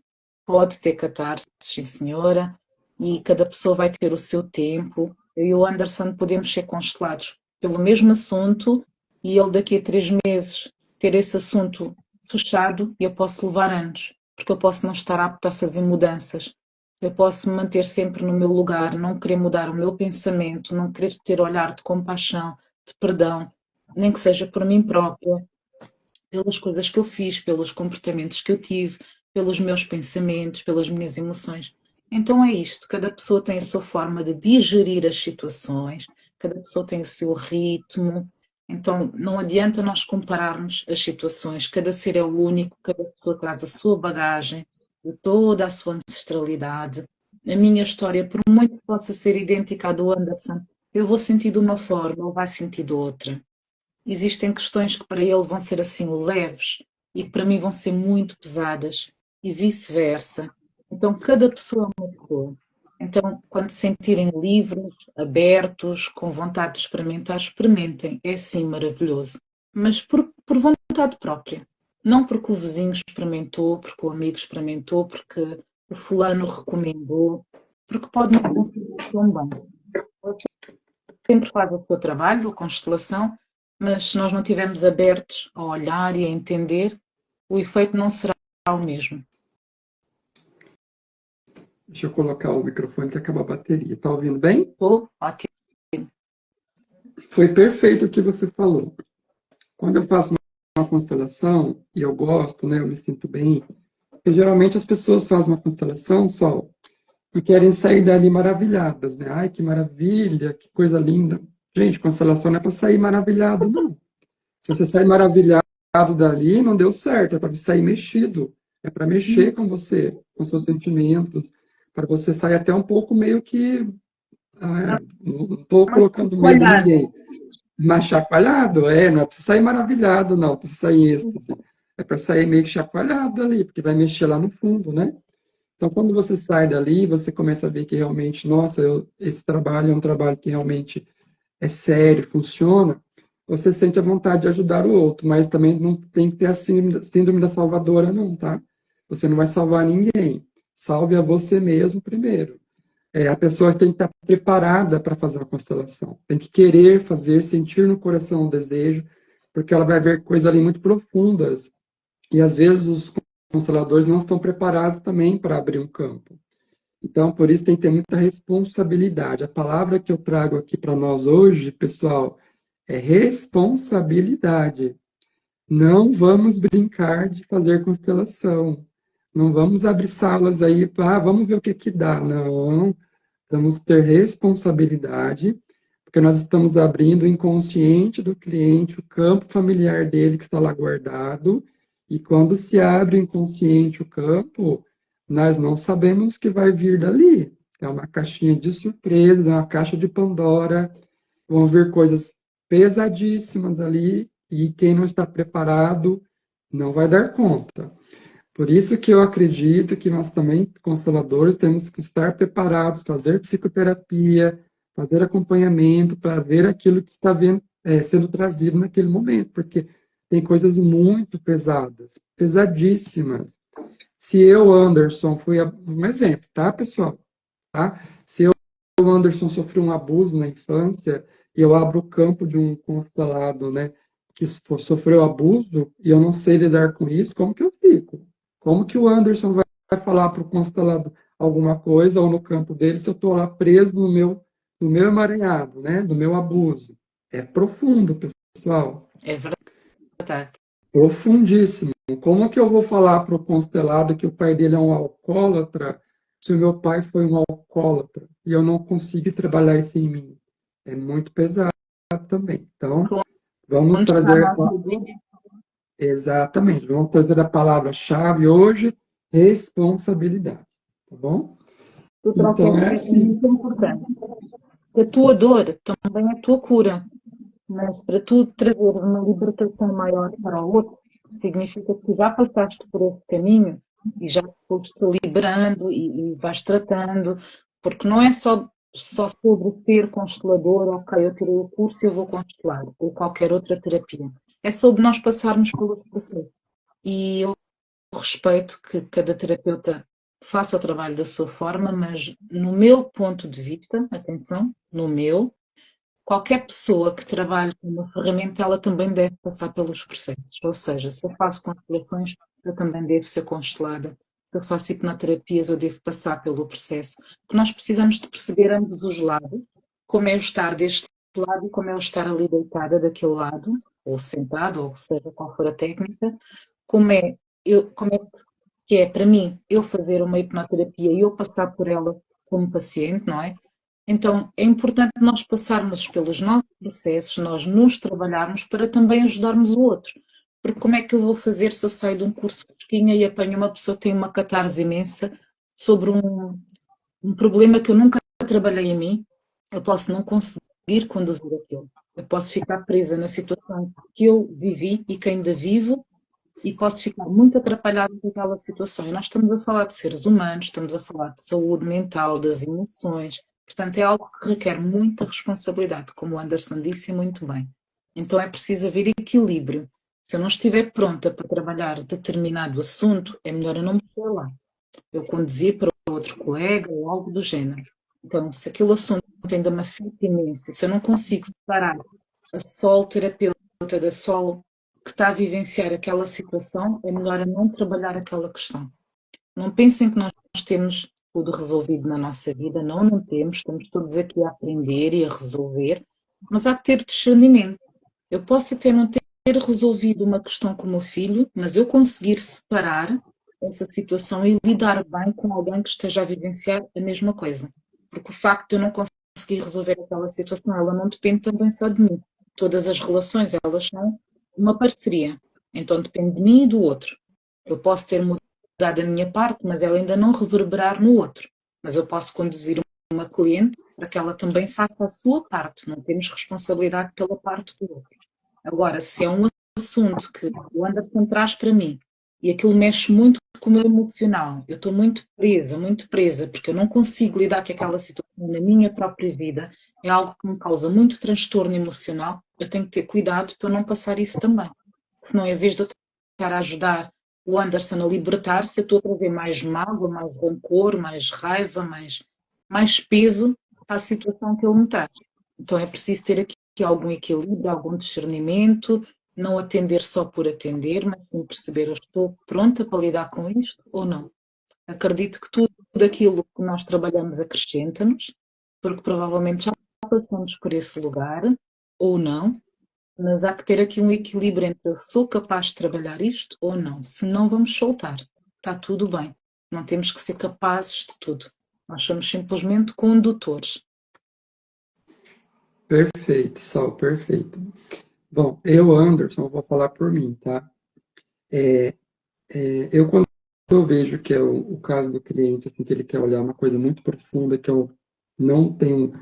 Pode ter catarse, sim senhora, e cada pessoa vai ter o seu tempo. Eu e o Anderson podemos ser constelados pelo mesmo assunto e ele daqui a 3 meses ter esse assunto fechado e eu posso levar anos, porque eu posso não estar apta a fazer mudanças. Eu posso me manter sempre no meu lugar, não querer mudar o meu pensamento, não querer ter olhar de compaixão, de perdão, nem que seja por mim própria, pelas coisas que eu fiz, pelos comportamentos que eu tive, pelos meus pensamentos, pelas minhas emoções. Então é isto, cada pessoa tem a sua forma de digerir as situações, cada pessoa tem o seu ritmo, então não adianta nós compararmos as situações, cada ser é único, cada pessoa traz a sua bagagem, de toda a sua ancestralidade. A minha história, por muito que possa ser idêntica à do Anderson, eu vou sentir de uma forma, ele vai sentir de outra. Existem questões que para ele vão ser assim leves e que para mim vão ser muito pesadas e vice-versa. Então, cada pessoa é uma pessoa. Então, quando se sentirem livres, abertos, com vontade de experimentar, experimentem. É sim maravilhoso. Mas por vontade própria. Não porque o vizinho experimentou, porque o amigo experimentou, porque o fulano recomendou, porque pode não conseguir tão bem. Sempre faz o seu trabalho, a constelação, mas se nós não estivermos abertos a olhar e a entender, o efeito não será o mesmo. Deixa eu colocar o microfone que acaba a bateria. Tá ouvindo bem? Estou ótimo. Foi perfeito o que você falou. Quando eu faço uma constelação, e eu gosto, né, eu me sinto bem, porque geralmente as pessoas fazem uma constelação só e querem sair dali maravilhadas, né? Ai, que maravilha, que coisa linda. Gente, constelação não é para sair maravilhado, não. Se você sair maravilhado dali, não deu certo, é para sair mexido. É para mexer com você, com seus sentimentos, para você sair até um pouco meio que. Não estou colocando medo em ninguém. Mas chacoalhado, não é para sair maravilhado, não, para sair em êxtase. É para sair meio que chacoalhado ali, porque vai mexer lá no fundo, né? Então, quando você sai dali, você começa a ver que realmente, nossa, esse trabalho é um trabalho que realmente é sério, funciona. Você sente a vontade de ajudar o outro, mas também não tem que ter a síndrome da salvadora, não, tá? Você não vai salvar ninguém. Salve a você mesmo primeiro. A pessoa tem que estar preparada para fazer uma constelação. Tem que querer fazer, sentir no coração o desejo, porque ela vai ver coisas ali muito profundas. E às vezes os consteladores não estão preparados também para abrir um campo. Então, por isso tem que ter muita responsabilidade. A palavra que eu trago aqui para nós hoje, pessoal, é responsabilidade. Não vamos brincar de fazer constelação. Não vamos abrir salas aí para, vamos ver o que que dá. Não, vamos ter responsabilidade, porque nós estamos abrindo o inconsciente do cliente, o campo familiar dele que está lá guardado, e quando se abre o inconsciente, o campo, nós não sabemos o que vai vir dali. É uma caixinha de surpresa, é uma caixa de Pandora, vão vir coisas pesadíssimas ali, e quem não está preparado não vai dar conta. Por isso que eu acredito que nós também, consteladores, temos que estar preparados, fazer psicoterapia, fazer acompanhamento para ver aquilo que está sendo trazido naquele momento, porque tem coisas muito pesadas, pesadíssimas. Se eu, Anderson, um exemplo, tá, pessoal? Tá? Se eu, Anderson, sofri um abuso na infância e eu abro o campo de um constelado, né, que sofreu abuso e eu não sei lidar com isso, como que eu fico? Como que o Anderson vai falar para o constelado alguma coisa ou no campo dele se eu estou lá preso no meu emaranhado, né, do meu abuso? É profundo, pessoal. É verdade. Profundíssimo. Como que eu vou falar para o constelado que o pai dele é um alcoólatra se o meu pai foi um alcoólatra e eu não consigo trabalhar isso em mim? É muito pesado também. Então, vamos Onde está a trazer. nossa vida? Exatamente. Vamos trazer a palavra-chave hoje: responsabilidade. Tá bom? Tu Então trouxeste é é assim. muito importante. A tua dor também é a tua cura, mas para tu trazer uma libertação maior para o outro, significa que tu já passaste por esse caminho e já te foste liberando e vais tratando, porque não é só sobre ser constelador, ok, eu tirei o curso e eu vou constelar, ou qualquer outra terapia. É sobre nós passarmos pelo processo. E eu respeito que cada terapeuta faça o trabalho da sua forma, mas no meu ponto de vista, atenção, no meu, qualquer pessoa que trabalhe com uma ferramenta, ela também deve passar pelos processos. Ou seja, se eu faço constelações, eu também devo ser constelada. Se eu faço hipnoterapias, eu devo passar pelo processo. Porque nós precisamos de perceber ambos os lados, como é o estar deste lado e como é o estar ali deitada daquele lado, ou sentado, ou seja qual for a técnica, como é que é para mim eu fazer uma hipnoterapia e eu passar por ela como paciente, não é? Então, é importante nós passarmos pelos nossos processos, nós nos trabalharmos para também ajudarmos o outro. Porque como é que eu vou fazer se eu saio de um curso fresquinha e apanho uma pessoa que tem uma catarse imensa sobre um problema que eu nunca trabalhei em mim? Eu posso não conseguir conduzir aquilo. Eu posso ficar presa na situação que eu vivi e que ainda vivo e posso ficar muito atrapalhada com aquela situação. E nós estamos a falar de seres humanos, estamos a falar de saúde mental, das emoções, portanto é algo que requer muita responsabilidade, como o Anderson disse muito bem. Então é preciso haver equilíbrio. Se eu não estiver pronta para trabalhar determinado assunto, é melhor eu não mexer lá. Eu conduzir para outro colega ou algo do género. Então, se aquele assunto ainda me afeta imenso, se eu não consigo separar a sol terapeuta da sol que está a vivenciar aquela situação, é melhor eu não trabalhar aquela questão. Não pensem que nós temos tudo resolvido na nossa vida, não, não temos, estamos todos aqui a aprender e a resolver, mas há que ter discernimento. Eu posso até não ter resolvido uma questão com o meu filho, mas eu conseguir separar essa situação e lidar bem com alguém que esteja a vivenciar a mesma coisa. Porque o facto de eu não conseguir resolver aquela situação, ela não depende também só de mim. Todas as relações, elas são uma parceria. Então depende de mim e do outro. Eu posso ter mudado a minha parte, mas ela ainda não reverberar no outro. Mas eu posso conduzir uma cliente para que ela também faça a sua parte. Não temos responsabilidade pela parte do outro. Agora, se é um assunto que o Anderson traz para mim e aquilo mexe muito com o meu emocional, eu estou muito presa, porque eu não consigo lidar com aquela situação na minha própria vida, é algo que me causa muito transtorno emocional, eu tenho que ter cuidado para eu não passar isso também. Senão, em vez de eu estar a ajudar o Anderson a libertar-se, eu estou a trazer mais mágoa, mais rancor, mais raiva, mais peso para a situação que ele me traz. Então é preciso ter aqui algum equilíbrio, algum discernimento, não atender só por atender, mas sim perceber, eu estou pronta para lidar com isto ou não. Acredito que tudo aquilo que nós trabalhamos acrescenta-nos, porque provavelmente já passamos por esse lugar, ou não, mas há que ter aqui um equilíbrio entre eu sou capaz de trabalhar isto ou não, senão vamos soltar. Está tudo bem. Não temos que ser capazes de tudo. Nós somos simplesmente condutores. Perfeito, Sol, perfeito. Bom, eu, Anderson, vou falar por mim, tá? Eu, quando eu vejo que é o caso do cliente, assim, que ele quer olhar uma coisa muito profunda, que eu não tenho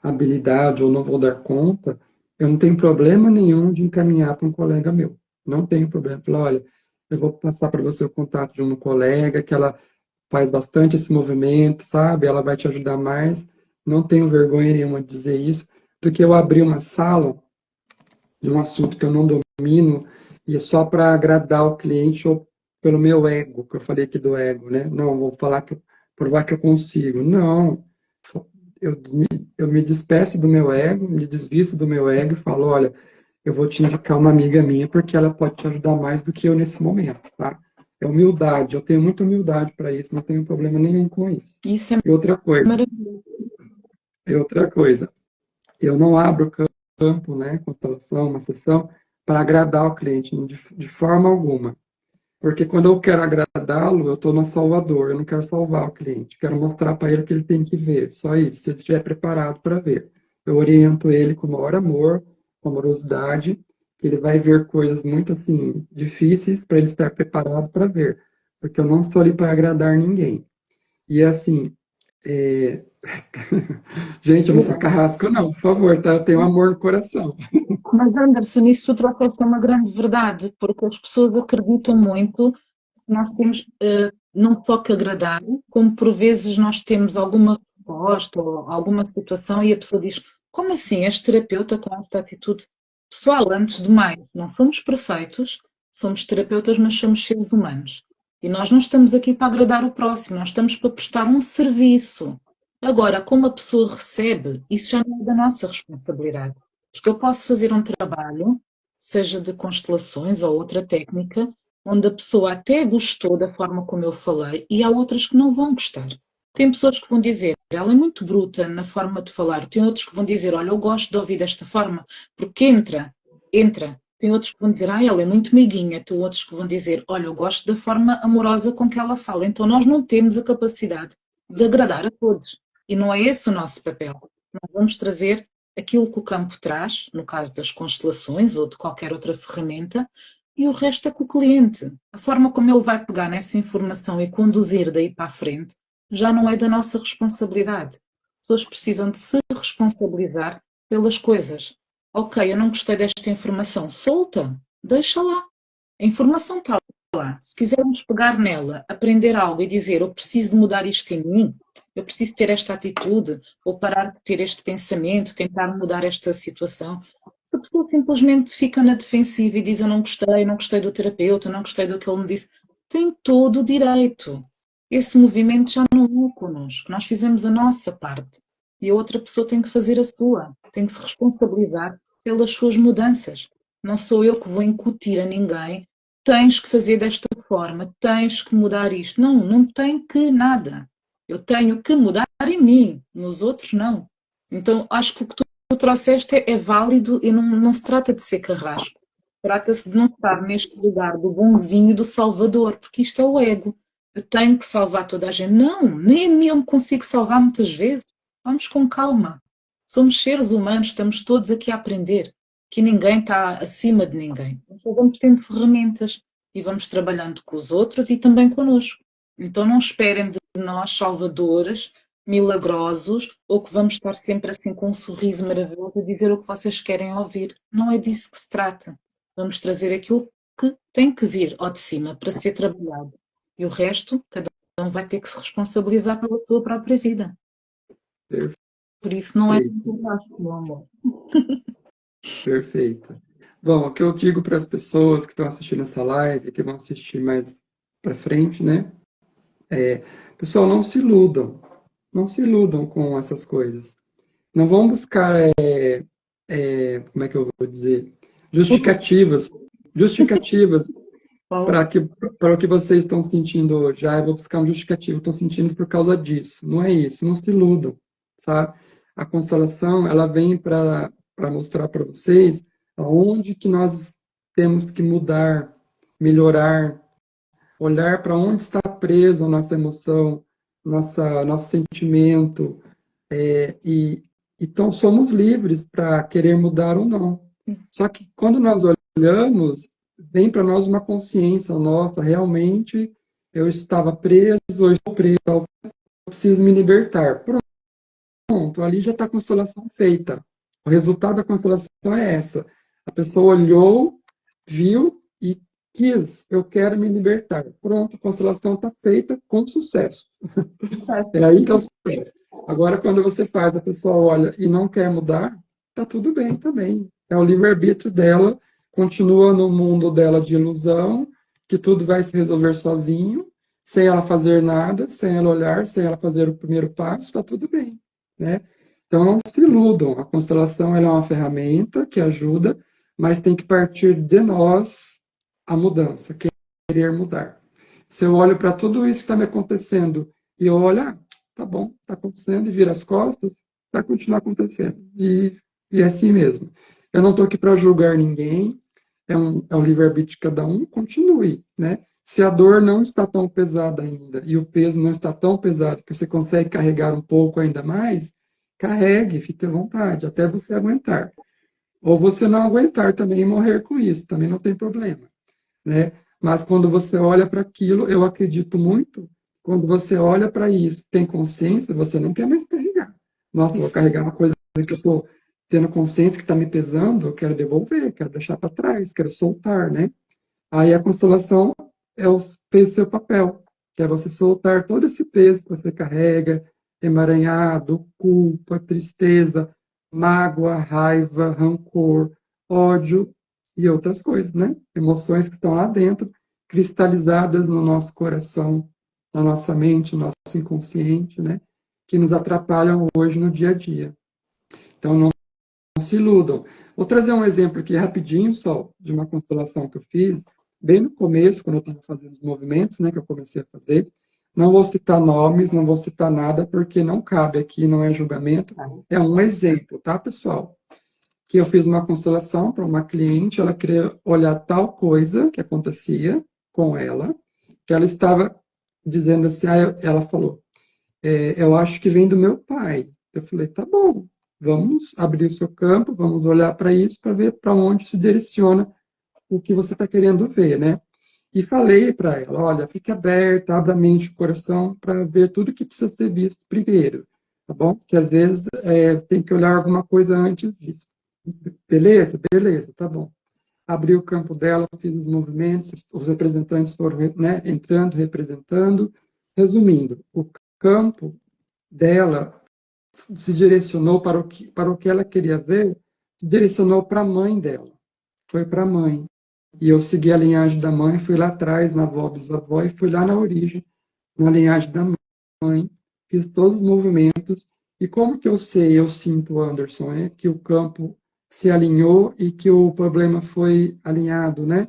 habilidade ou não vou dar conta, eu não tenho problema nenhum de encaminhar para um colega meu. Não tenho problema. Falar, olha, eu vou passar para você o contato de uma colega que ela faz bastante esse movimento, sabe? Ela vai te ajudar mais. Não tenho vergonha nenhuma de dizer isso, porque eu abri uma sala de um assunto que eu não domino e é só para agradar o cliente ou pelo meu ego, que eu falei aqui do ego, né? Não, vou falar que provar que eu consigo. Não, eu, eu me despeço do meu ego, me desvisto do meu ego e falo, olha, eu vou te indicar uma amiga minha porque ela pode te ajudar mais do que eu nesse momento, tá? É humildade, eu tenho muita humildade para isso, não tenho problema nenhum com isso. Isso é E maravilhoso. outra coisa, eu não abro campo, né, constelação, uma sessão, para agradar o cliente, de forma alguma. Porque quando eu quero agradá-lo, eu estou no salvador, eu não quero salvar o cliente, quero mostrar para ele o que ele tem que ver, só isso, se ele estiver preparado para ver. Eu oriento ele com o maior amor, com amorosidade, que ele vai ver coisas muito assim difíceis para ele estar preparado para ver, porque eu não estou ali para agradar ninguém. E assim, É... Gente, eu não sou carrasco, não, por favor, tá? Eu tenho amor no coração. Mas, Anderson, isso tu trouxeste uma grande verdade, porque as pessoas acreditam muito que nós temos não só que agradar, como por vezes nós temos alguma resposta ou alguma situação e a pessoa diz: como assim, és terapeuta com esta atitude? Pessoal, antes de mais, não somos perfeitos, somos terapeutas, mas somos seres humanos. E nós não estamos aqui para agradar o próximo, nós estamos para prestar um serviço. Agora, como a pessoa recebe, isso já não é da nossa responsabilidade. Porque eu posso fazer um trabalho, seja de constelações ou outra técnica, onde a pessoa até gostou da forma como eu falei e há outras que não vão gostar. Tem pessoas que vão dizer, ela é muito bruta na forma de falar. Tem outros que vão dizer, olha, eu gosto de ouvir desta forma, porque entra. Tem outros que vão dizer, ela é muito meiguinha. Tem outros que vão dizer, olha, eu gosto da forma amorosa com que ela fala. Então nós não temos a capacidade de agradar a todos. E não é esse o nosso papel. Nós vamos trazer aquilo que o campo traz, no caso das constelações ou de qualquer outra ferramenta, e o resto é com o cliente. A forma como ele vai pegar nessa informação e conduzir daí para a frente já não é da nossa responsabilidade. As pessoas precisam de se responsabilizar pelas coisas. Ok, eu não gostei desta informação, solta, deixa lá. A informação está lá. Se quisermos pegar nela, aprender algo e dizer eu preciso de mudar isto em mim, eu preciso ter esta atitude, ou parar de ter este pensamento, tentar mudar esta situação, a pessoa simplesmente fica na defensiva e diz eu não gostei do terapeuta, não gostei do que ele me disse. Tem todo o direito. Esse movimento já não é connosco. Nós fizemos a nossa parte. E a outra pessoa tem que fazer a sua. Tem que se responsabilizar pelas suas mudanças. Não sou eu que vou incutir a ninguém. Tens que fazer desta forma, tens que mudar isto. Não, não tem que nada. Eu tenho que mudar em mim, nos outros não. Então acho que o que tu trouxeste é válido e não se trata de ser carrasco. Trata-se de não estar neste lugar do bonzinho e do salvador, porque isto é o ego. Eu tenho que salvar toda a gente. Não, nem a mim eu me consigo salvar muitas vezes. Vamos com calma. Somos seres humanos, estamos todos aqui a aprender. Que ninguém está acima de ninguém. Então vamos tendo ferramentas e vamos trabalhando com os outros e também connosco. Então não esperem de nós salvadores milagrosos ou que vamos estar sempre assim com um sorriso maravilhoso a dizer o que vocês querem ouvir. Não é disso que se trata. Vamos trazer aquilo que tem que vir ao de cima para ser trabalhado. E o resto, cada um vai ter que se responsabilizar pela sua própria vida. Por isso não é Perfeito, tão fantástico, meu amor. perfeito. Bom, o que eu digo para as pessoas que estão assistindo essa live, que vão assistir mais para frente, né? Pessoal, não se iludam. Não se iludam com essas coisas. Não vão buscar, como é que eu vou dizer? Justificativas. Justificativas para que, para o que vocês estão sentindo hoje. Ah, eu vou buscar um justificativo, estou sentindo isso por causa disso. Não é isso, não se iludam, sabe? A constelação, ela vem para mostrar para vocês aonde que nós temos que mudar, melhorar, olhar para onde está preso a nossa emoção, nosso sentimento, e então somos livres para querer mudar ou não. Só que quando nós olhamos, vem para nós uma consciência nossa, realmente eu estava preso, eu estou preso, eu preciso me libertar. Pronto, ali já está a constelação feita. O resultado da constelação é essa. A pessoa olhou, viu e quis, eu quero me libertar. Pronto, a constelação está feita com sucesso. É aí que é o sucesso. Agora, quando você faz, a pessoa olha e não quer mudar, tá tudo bem também. É o livre-arbítrio dela, continua no mundo dela de ilusão, que tudo vai se resolver sozinho, sem ela fazer nada, sem ela olhar, sem ela fazer o primeiro passo, tá tudo bem, né? Então, não se iludam. A constelação ela é uma ferramenta que ajuda, mas tem que partir de nós a mudança, querer mudar. Se eu olho para tudo isso que está me acontecendo e eu olho, tá bom, tá acontecendo, e vira as costas, vai continuar acontecendo. E é assim mesmo. Eu não estou aqui para julgar ninguém, é um livre-arbítrio de cada um, continue, né? Se a dor não está tão pesada ainda e o peso não está tão pesado que você consegue carregar um pouco ainda mais, carregue, fique à vontade, até você aguentar. Ou você não aguentar também e morrer com isso, também não tem problema, né? Mas quando você olha para aquilo, eu acredito muito quando você olha para isso, tem consciência, você não quer mais carregar. Nossa, eu vou carregar uma coisa que eu estou tendo consciência que está me pesando, eu quero devolver, quero deixar para trás, quero soltar, né? Aí a constelação fez o seu papel, que é você soltar todo esse peso que você carrega, emaranhado, culpa, tristeza, mágoa, raiva, rancor, ódio e outras coisas, né? Emoções que estão lá dentro, cristalizadas no nosso coração, na nossa mente, no nosso inconsciente, né? Que nos atrapalham hoje no dia a dia. Então, não se iludam. Vou trazer um exemplo aqui rapidinho só, de uma constelação que eu fiz, bem no começo, quando eu estava fazendo os movimentos, né, que eu comecei a fazer. Não vou citar nomes, não vou citar nada, porque não cabe aqui, não é julgamento. É um exemplo, tá, pessoal? Que eu fiz uma constelação para uma cliente, ela queria olhar tal coisa que acontecia com ela, que ela estava dizendo assim, ela falou, eu acho que vem do meu pai. Eu falei, tá bom, vamos abrir o seu campo, vamos olhar para isso, para ver para onde se direciona o que você está querendo ver, né? E falei para ela, olha, fique aberta, abra a mente, o coração, para ver tudo que precisa ser visto primeiro, tá bom? Porque às vezes tem que olhar alguma coisa antes disso. Beleza? Beleza, tá bom. Abri o campo dela, fiz os movimentos, os representantes foram, né, entrando, representando. Resumindo, o campo dela se direcionou para o que ela queria ver, se direcionou para a mãe dela. Foi para a mãe. E eu segui a linhagem da mãe, fui lá atrás, na avó, bisavó, e fui lá na origem, na linhagem da mãe, fiz todos os movimentos. E como que eu sei, eu sinto, Anderson, que o campo se alinhou e que o problema foi alinhado, né?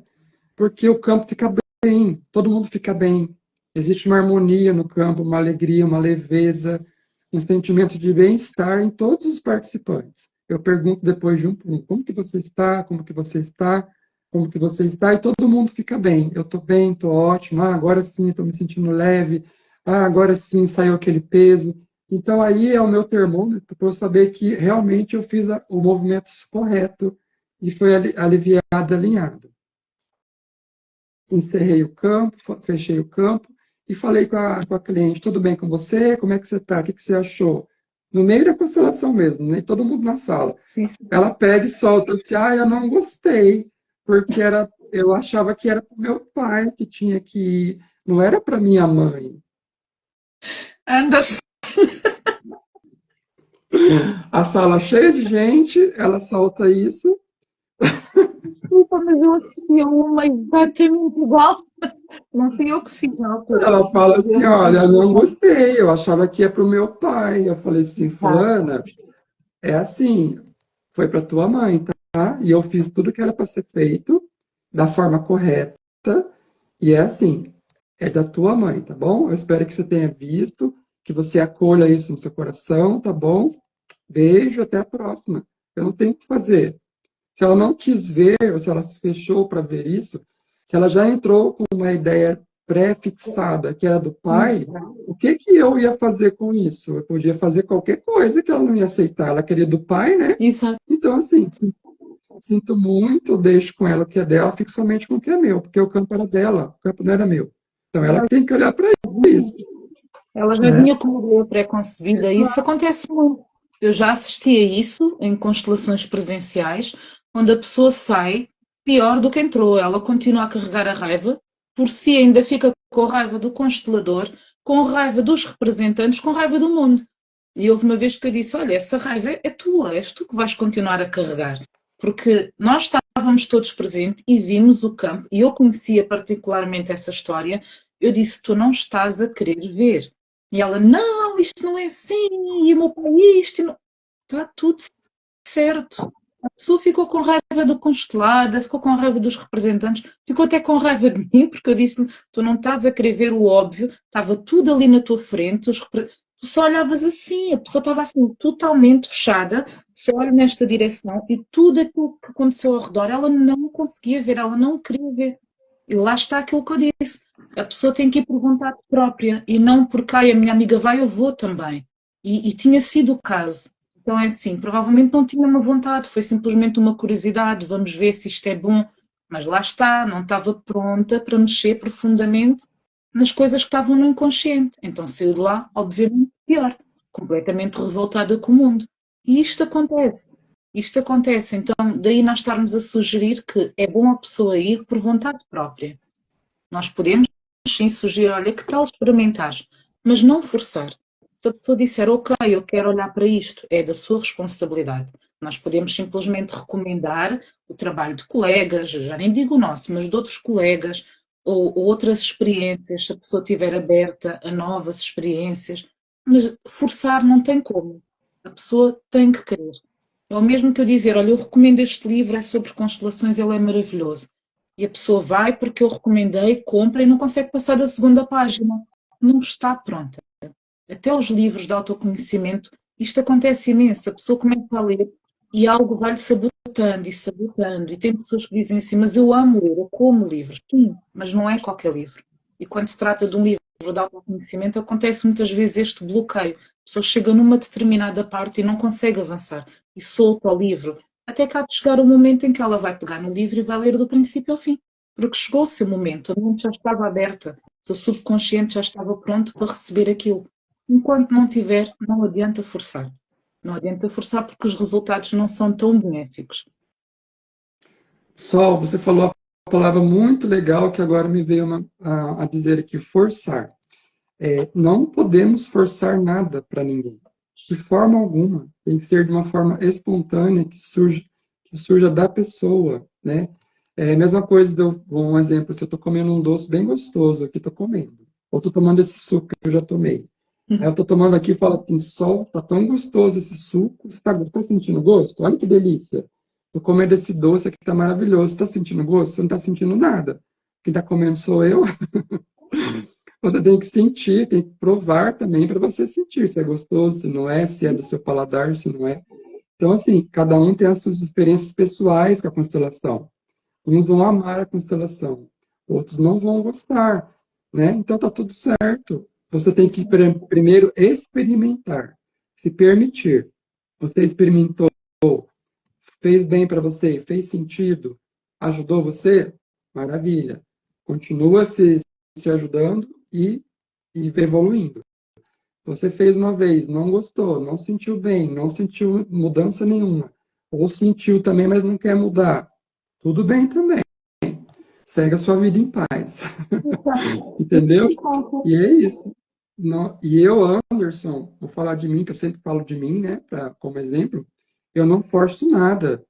Porque o campo fica bem, todo mundo fica bem. Existe uma harmonia no campo, uma alegria, uma leveza, um sentimento de bem-estar em todos os participantes. Eu pergunto depois de um por um, como que você está, como que você está, como que você está, e todo mundo fica bem. Eu estou bem, estou ótimo, agora sim estou me sentindo leve, agora sim saiu aquele peso. Então aí é o meu termômetro para eu saber que realmente eu fiz o movimento correto e foi aliviado, alinhado. Encerrei o campo, fechei o campo e falei com a cliente, tudo bem com você? Como é que você está? O que você achou? No meio da constelação mesmo, nem todo mundo na sala. Sim, sim. Ela pega e solta, assim, eu não gostei, porque eu achava que era para o meu pai que tinha que ir, não era para minha mãe. Anderson, A sala cheia de gente, ela solta isso. desculpa, mas eu assisti a uma exatamente igual. Não fui eu que fiz na altura. Ela fala Eu assim, olha, eu não assisti. gostei, eu achava que ia para o meu pai. Eu falei assim, Tá. fulana, é assim, foi para tua mãe, tá? E eu fiz tudo que era para ser feito da forma correta. E é assim, é da tua mãe, tá bom? Eu espero que você tenha visto, que você acolha isso no seu coração, tá bom? Beijo, até a próxima. Eu não tenho o que fazer. Se ela não quis ver, ou se ela se fechou para ver isso, se ela já entrou com uma ideia pré-fixada, que era do pai, o que que eu ia fazer com isso? Eu podia fazer qualquer coisa que ela não ia aceitar. Ela queria do pai, né? Exato. Então, assim, sinto muito, deixo com ela o que é dela, fico somente com o que é meu, porque o campo era dela, o campo não era meu. Então, ela tem que olhar para isso, Ela já né? vinha com uma ideia pré-concebida. Isso acontece muito. Eu já assisti a isso em constelações presenciais, onde a pessoa sai pior do que entrou. Ela continua a carregar a raiva, por si ainda fica com raiva do constelador, com raiva dos representantes, com raiva do mundo. E houve uma vez que eu disse: olha, essa raiva é tua, és tu que vais continuar a carregar. Porque nós estávamos todos presentes e vimos o campo, e eu conhecia particularmente essa história. Eu disse: tu não estás a querer ver. E ela: não, isto não é assim, e o meu pai isto, e não... Está tudo certo. A pessoa ficou com raiva do constelada, ficou com raiva dos representantes, ficou até com raiva de mim, porque eu disse-lhe: tu não estás a querer ver o óbvio, estava tudo ali na tua frente, tu só olhavas assim, a pessoa estava assim totalmente fechada, só olha nesta direção, e tudo aquilo que aconteceu ao redor, ela não conseguia ver, ela não queria ver. E lá está aquilo que eu disse. A pessoa tem que ir por vontade própria e não porque a minha amiga vai, eu vou também. E tinha sido o caso. Então é assim, provavelmente não tinha uma vontade, foi simplesmente uma curiosidade, vamos ver se isto é bom. Mas lá está, não estava pronta para mexer profundamente nas coisas que estavam no inconsciente. Então saiu de lá, obviamente, pior, completamente revoltada com o mundo. E isto acontece. Isto acontece. Então, daí nós estarmos a sugerir que é bom a pessoa ir por vontade própria. Nós podemos sim sugerir, olha, que tal experimentar, mas não forçar. Se a pessoa disser, ok, eu quero olhar para isto, é da sua responsabilidade. Nós podemos simplesmente recomendar o trabalho de colegas, já nem digo o nosso, mas de outros colegas, ou outras experiências, se a pessoa estiver aberta a novas experiências, mas forçar não tem como. A pessoa tem que querer. É o mesmo que eu dizer, olha, eu recomendo este livro, é sobre constelações, ele é maravilhoso. E a pessoa vai porque eu recomendei, compra e não consegue passar da segunda página. Não está pronta. Até os livros de autoconhecimento, isto acontece imenso. A pessoa começa a ler e algo vai-lhe sabotando e sabotando. E tem pessoas que dizem assim, mas eu amo ler, eu como livros. Sim, mas não é qualquer livro. E quando se trata de um livro de autoconhecimento, acontece muitas vezes este bloqueio. A pessoa chega numa determinada parte e não consegue avançar. E solta o livro. Até que há de chegar o momento em que ela vai pegar no livro e vai ler do princípio ao fim. Porque chegou o seu momento, a mente já estava aberta, o seu subconsciente já estava pronto para receber aquilo. Enquanto não tiver, não adianta forçar. Não adianta forçar porque os resultados não são tão benéficos. Sol, você falou uma palavra muito legal que agora me veio a dizer aqui, forçar. Não podemos forçar nada para ninguém, de forma alguma. Tem que ser de uma forma espontânea, que surja da pessoa, né? É a mesma coisa, um exemplo, se eu estou comendo um doce bem gostoso aqui, estou comendo, ou estou tomando esse suco que eu já tomei. Aí eu estou tomando aqui e falo assim, Sol, tá tão gostoso esse suco, você está sentindo gosto? Olha que delícia. Estou comendo esse doce aqui, tá maravilhoso. Você está sentindo gosto? Você não está sentindo nada. Quem está comendo sou eu. Você tem que sentir, tem que provar também para você sentir se é gostoso, se não é, se é do seu paladar, se não é. Então, assim, cada um tem as suas experiências pessoais com a constelação. Uns vão amar a constelação, outros não vão gostar, né? Então tá tudo certo. Você tem que primeiro experimentar, se permitir. Você experimentou, fez bem para você, fez sentido, ajudou você? Maravilha. Continua se ajudando e evoluindo. Você fez uma vez, não gostou, não sentiu bem, não sentiu mudança nenhuma, ou sentiu também, mas não quer mudar. Tudo bem também. Segue a sua vida em paz. Entendeu? E é isso. Não, e eu, Anderson, vou falar de mim, que eu sempre falo de mim, né, como exemplo, eu não forço nada.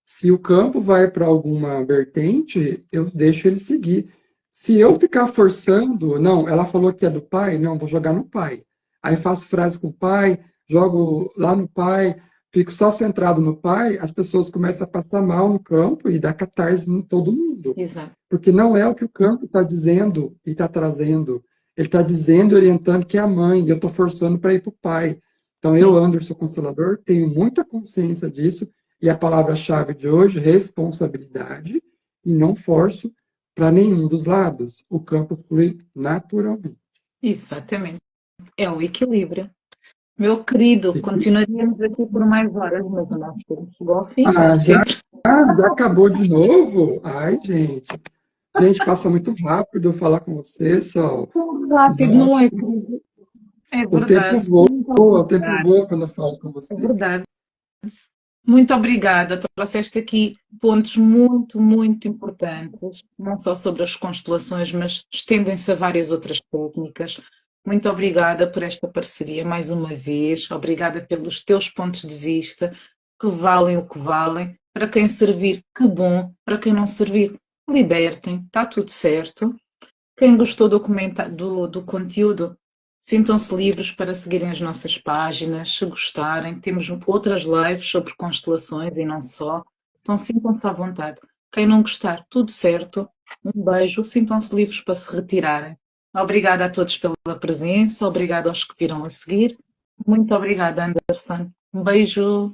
Se o campo vai para alguma vertente, eu deixo ele seguir. Se eu ficar forçando, não, ela falou que é do pai, não, vou jogar no pai. Aí faço frase com o pai, jogo lá no pai, fico só centrado no pai, as pessoas começam a passar mal no campo e dá catarse em todo mundo. Exato. Porque não é o que o campo está dizendo e está trazendo. Ele está dizendo e orientando que é a mãe, e eu estou forçando para ir para o pai. Então, eu, Anderson Constelador, tenho muita consciência disso, e a palavra-chave de hoje, responsabilidade, e não forço para nenhum dos lados. O campo flui naturalmente. Exatamente. É o equilíbrio. Meu querido, continuaríamos aqui por mais horas, mas o nosso tempo chegou ao fim, como sempre. Já acabou de novo? Ai, gente. Gente, passa muito rápido falar com você, Sol. Rápido, não é, querido? É O tempo verdade. voa, o tempo voa quando eu falo com É você. verdade. Muito obrigada. Trouxeste aqui pontos muito, muito importantes, não só sobre as constelações, mas estendem-se a várias outras técnicas. Muito obrigada por esta parceria mais uma vez. Obrigada pelos teus pontos de vista, que valem o que valem. Para quem servir, que bom. Para quem não servir, libertem. Está tudo certo. Quem gostou do conteúdo, sintam-se livres para seguirem as nossas páginas, se gostarem. Temos outras lives sobre constelações e não só. Então sintam-se à vontade. Quem não gostar, tudo certo. Um beijo, sintam-se livres para se retirarem. Obrigada a todos pela presença, obrigada aos que viram a seguir. Muito obrigada, Anderson. Um beijo.